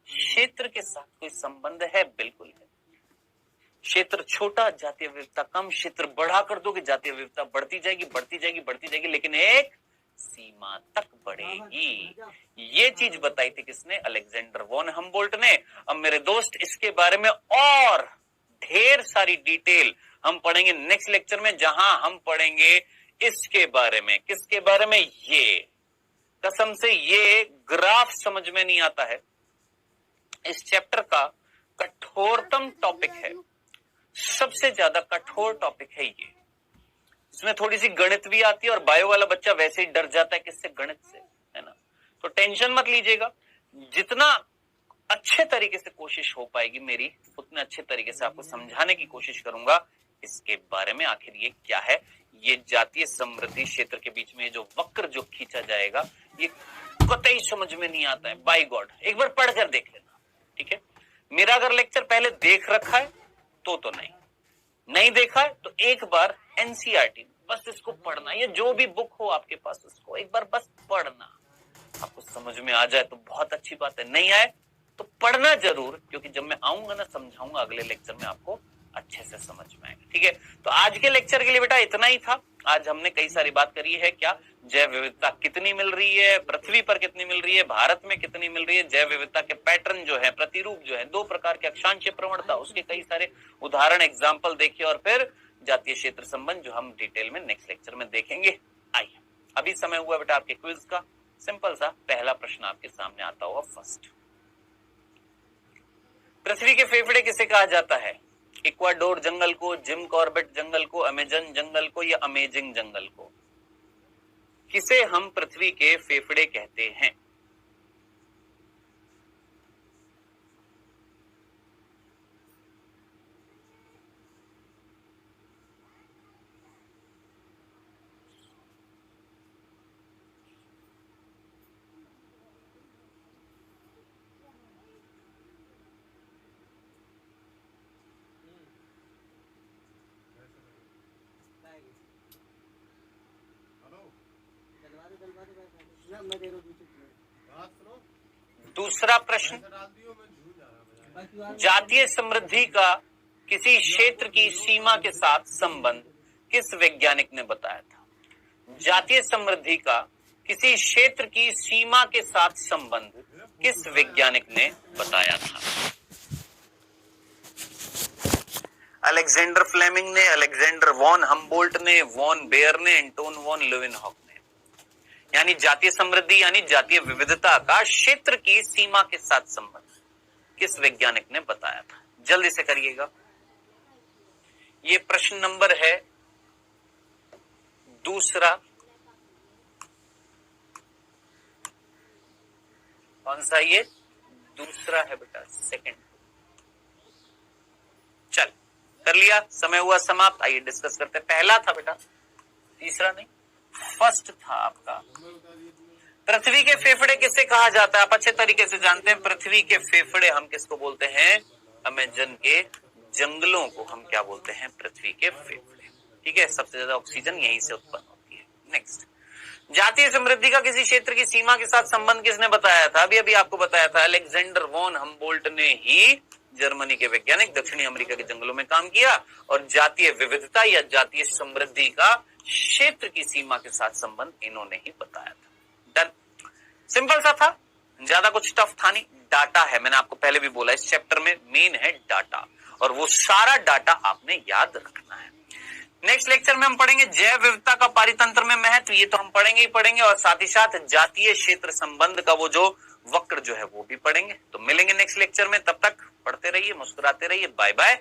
क्षेत्र के साथ कोई संबंध है? बिल्कुल है। क्षेत्र छोटा, जातीय विविधता कम। क्षेत्र बढ़ा कर दोगे, जातीय विविधता बढ़ती जाएगी, लेकिन एक सीमा तक बढ़ेगी। ये चीज बताई थी किसने? अलेक्जेंडर वॉन हम्बोल्ट ने। अब मेरे दोस्त, इसके बारे में और ढेर सारी डिटेल हम पढ़ेंगे नेक्स्ट लेक्चर में, जहां हम पढ़ेंगे इसके बारे में। किसके बारे में? ये कसम से ये ग्राफ समझ में नहीं आता है। इस चैप्टर का कठोरतम टॉपिक है, सबसे ज्यादा कठोर टॉपिक है ये। इसमें थोड़ी सी गणित भी आती है, और बायो वाला बच्चा वैसे ही डर जाता है किससे? गणित से, है ना। तो टेंशन मत लीजिएगा, जितना अच्छे तरीके से कोशिश हो पाएगी मेरी, उतने अच्छे तरीके से आपको समझाने की कोशिश करूंगा इसके बारे में। आखिर ये क्या है? ये जातीय समृद्धि क्षेत्र के बीच में जो वक्र जो खींचा जाएगा, ये कतई समझ में नहीं आता है। बाय गॉड, एक बार पढ़कर देख लेना, ठीक है। मेरा अगर लेक्चर पहले देख रखा है तो नहीं देखा है तो एक बार एनसीईआरटी बस इसको पढ़ना, ये जो भी बुक हो आपके पास उसको एक बार बस पढ़ना। आपको समझ में आ जाए तो बहुत अच्छी बात है, नहीं आए तो पढ़ना जरूर, क्योंकि जब मैं आऊंगा ना, समझाऊंगा अगले लेक्चर में, आपको अच्छे से समझ में आएगा। ठीक है, तो आज के लेक्चर के लिए बेटा इतना ही था। आज हमने कई सारी बात करी है। क्या जैव विविधता कितनी मिल रही है, पृथ्वी पर कितनी मिल रही है, भारत में कितनी मिल रही है, जैव विविधता के पैटर्न जो है, प्रतिरूप जो है, 2 प्रकार के अक्षांशीय प्रवणता, उसके कई सारे उदाहरण एग्जाम्पल देखे, और फिर जातीय क्षेत्र संबंध, जो हम डिटेल में नेक्स्ट लेक्चर में देखेंगे। आइए, अभी समय हुआ बेटा आपके क्विज का। सिंपल सा पहला प्रश्न आपके सामने आता हुआ फर्स्ट, पृथ्वी के फेफड़े किसे कहा जाता है? इक्वाडोर जंगल को, जिम कॉर्बेट जंगल को, अमेजन जंगल को या अमेजिंग जंगल को? किसे हम पृथ्वी के फेफड़े कहते हैं? दूसरा प्रश्न, जातीय समृद्धि का किसी क्षेत्र की सीमा के साथ संबंध किस वैज्ञानिक ने बताया था? जातीय समृद्धि का किसी क्षेत्र की सीमा के साथ संबंध किस वैज्ञानिक ने बताया था? अलेक्जेंडर फ्लेमिंग ने, अलेक्जेंडर वॉन हम्बोल्ट ने, वॉन बेयर ने, एंटोन वॉन ल्यूवेनहॉक ने। यानी जातीय समृद्धि यानी जातीय विविधता का क्षेत्र की सीमा के साथ संबंध किस वैज्ञानिक ने बताया था? जल्दी से करिएगा। ये प्रश्न नंबर है दूसरा। कौन सा? ये दूसरा है बेटा, सेकंड। चल, कर लिया, समय हुआ समाप्त। आइए डिस्कस करते हैं। पहला था बेटा, तीसरा नहीं, फर्स्ट था आपका। पृथ्वी के फेफड़े किसे कहा जाता है? आप अच्छे तरीके से जानते हैं पृथ्वी के फेफड़े हम किसको बोलते हैं? अमेजन के जंगलों को हम क्या बोलते हैं? पृथ्वी के फेफड़े। ठीक है, सबसे ज्यादा ऑक्सीजन यहीं से उत्पन्न होती है। नेक्स्ट, जातीय समृद्धि का किसी क्षेत्र की सीमा के साथ संबंध किसने बताया था? अभी अभी आपको बताया था, अलेक्जेंडर वॉन हम्बोल्ट ने ही, जर्मनी के वैज्ञानिक, दक्षिणी अमेरिका के जंगलों में काम किया और जातीय विविधता या जातीय समृद्धि का क्षेत्र की सीमा के साथ संबंध इन्होंने ही बताया था। डन, सिंपल सा था, ज्यादा कुछ टफ था नहीं। डाटा है, मैंने आपको पहले भी बोला, इस चैप्टर में मेन है डाटा, और वो सारा डाटा आपने याद रखना है। नेक्स्ट लेक्चर में हम पढ़ेंगे जैव विविधता का पारितंत्र में महत्व, ये तो हम पढ़ेंगे ही पढ़ेंगे, और साथ ही साथ जातीय क्षेत्र संबंध का वो जो वक्र जो है वो भी पढ़ेंगे। तो मिलेंगे नेक्स्ट लेक्चर में, तब तक पढ़ते रहिए, मुस्कुराते रहिए। Bye bye.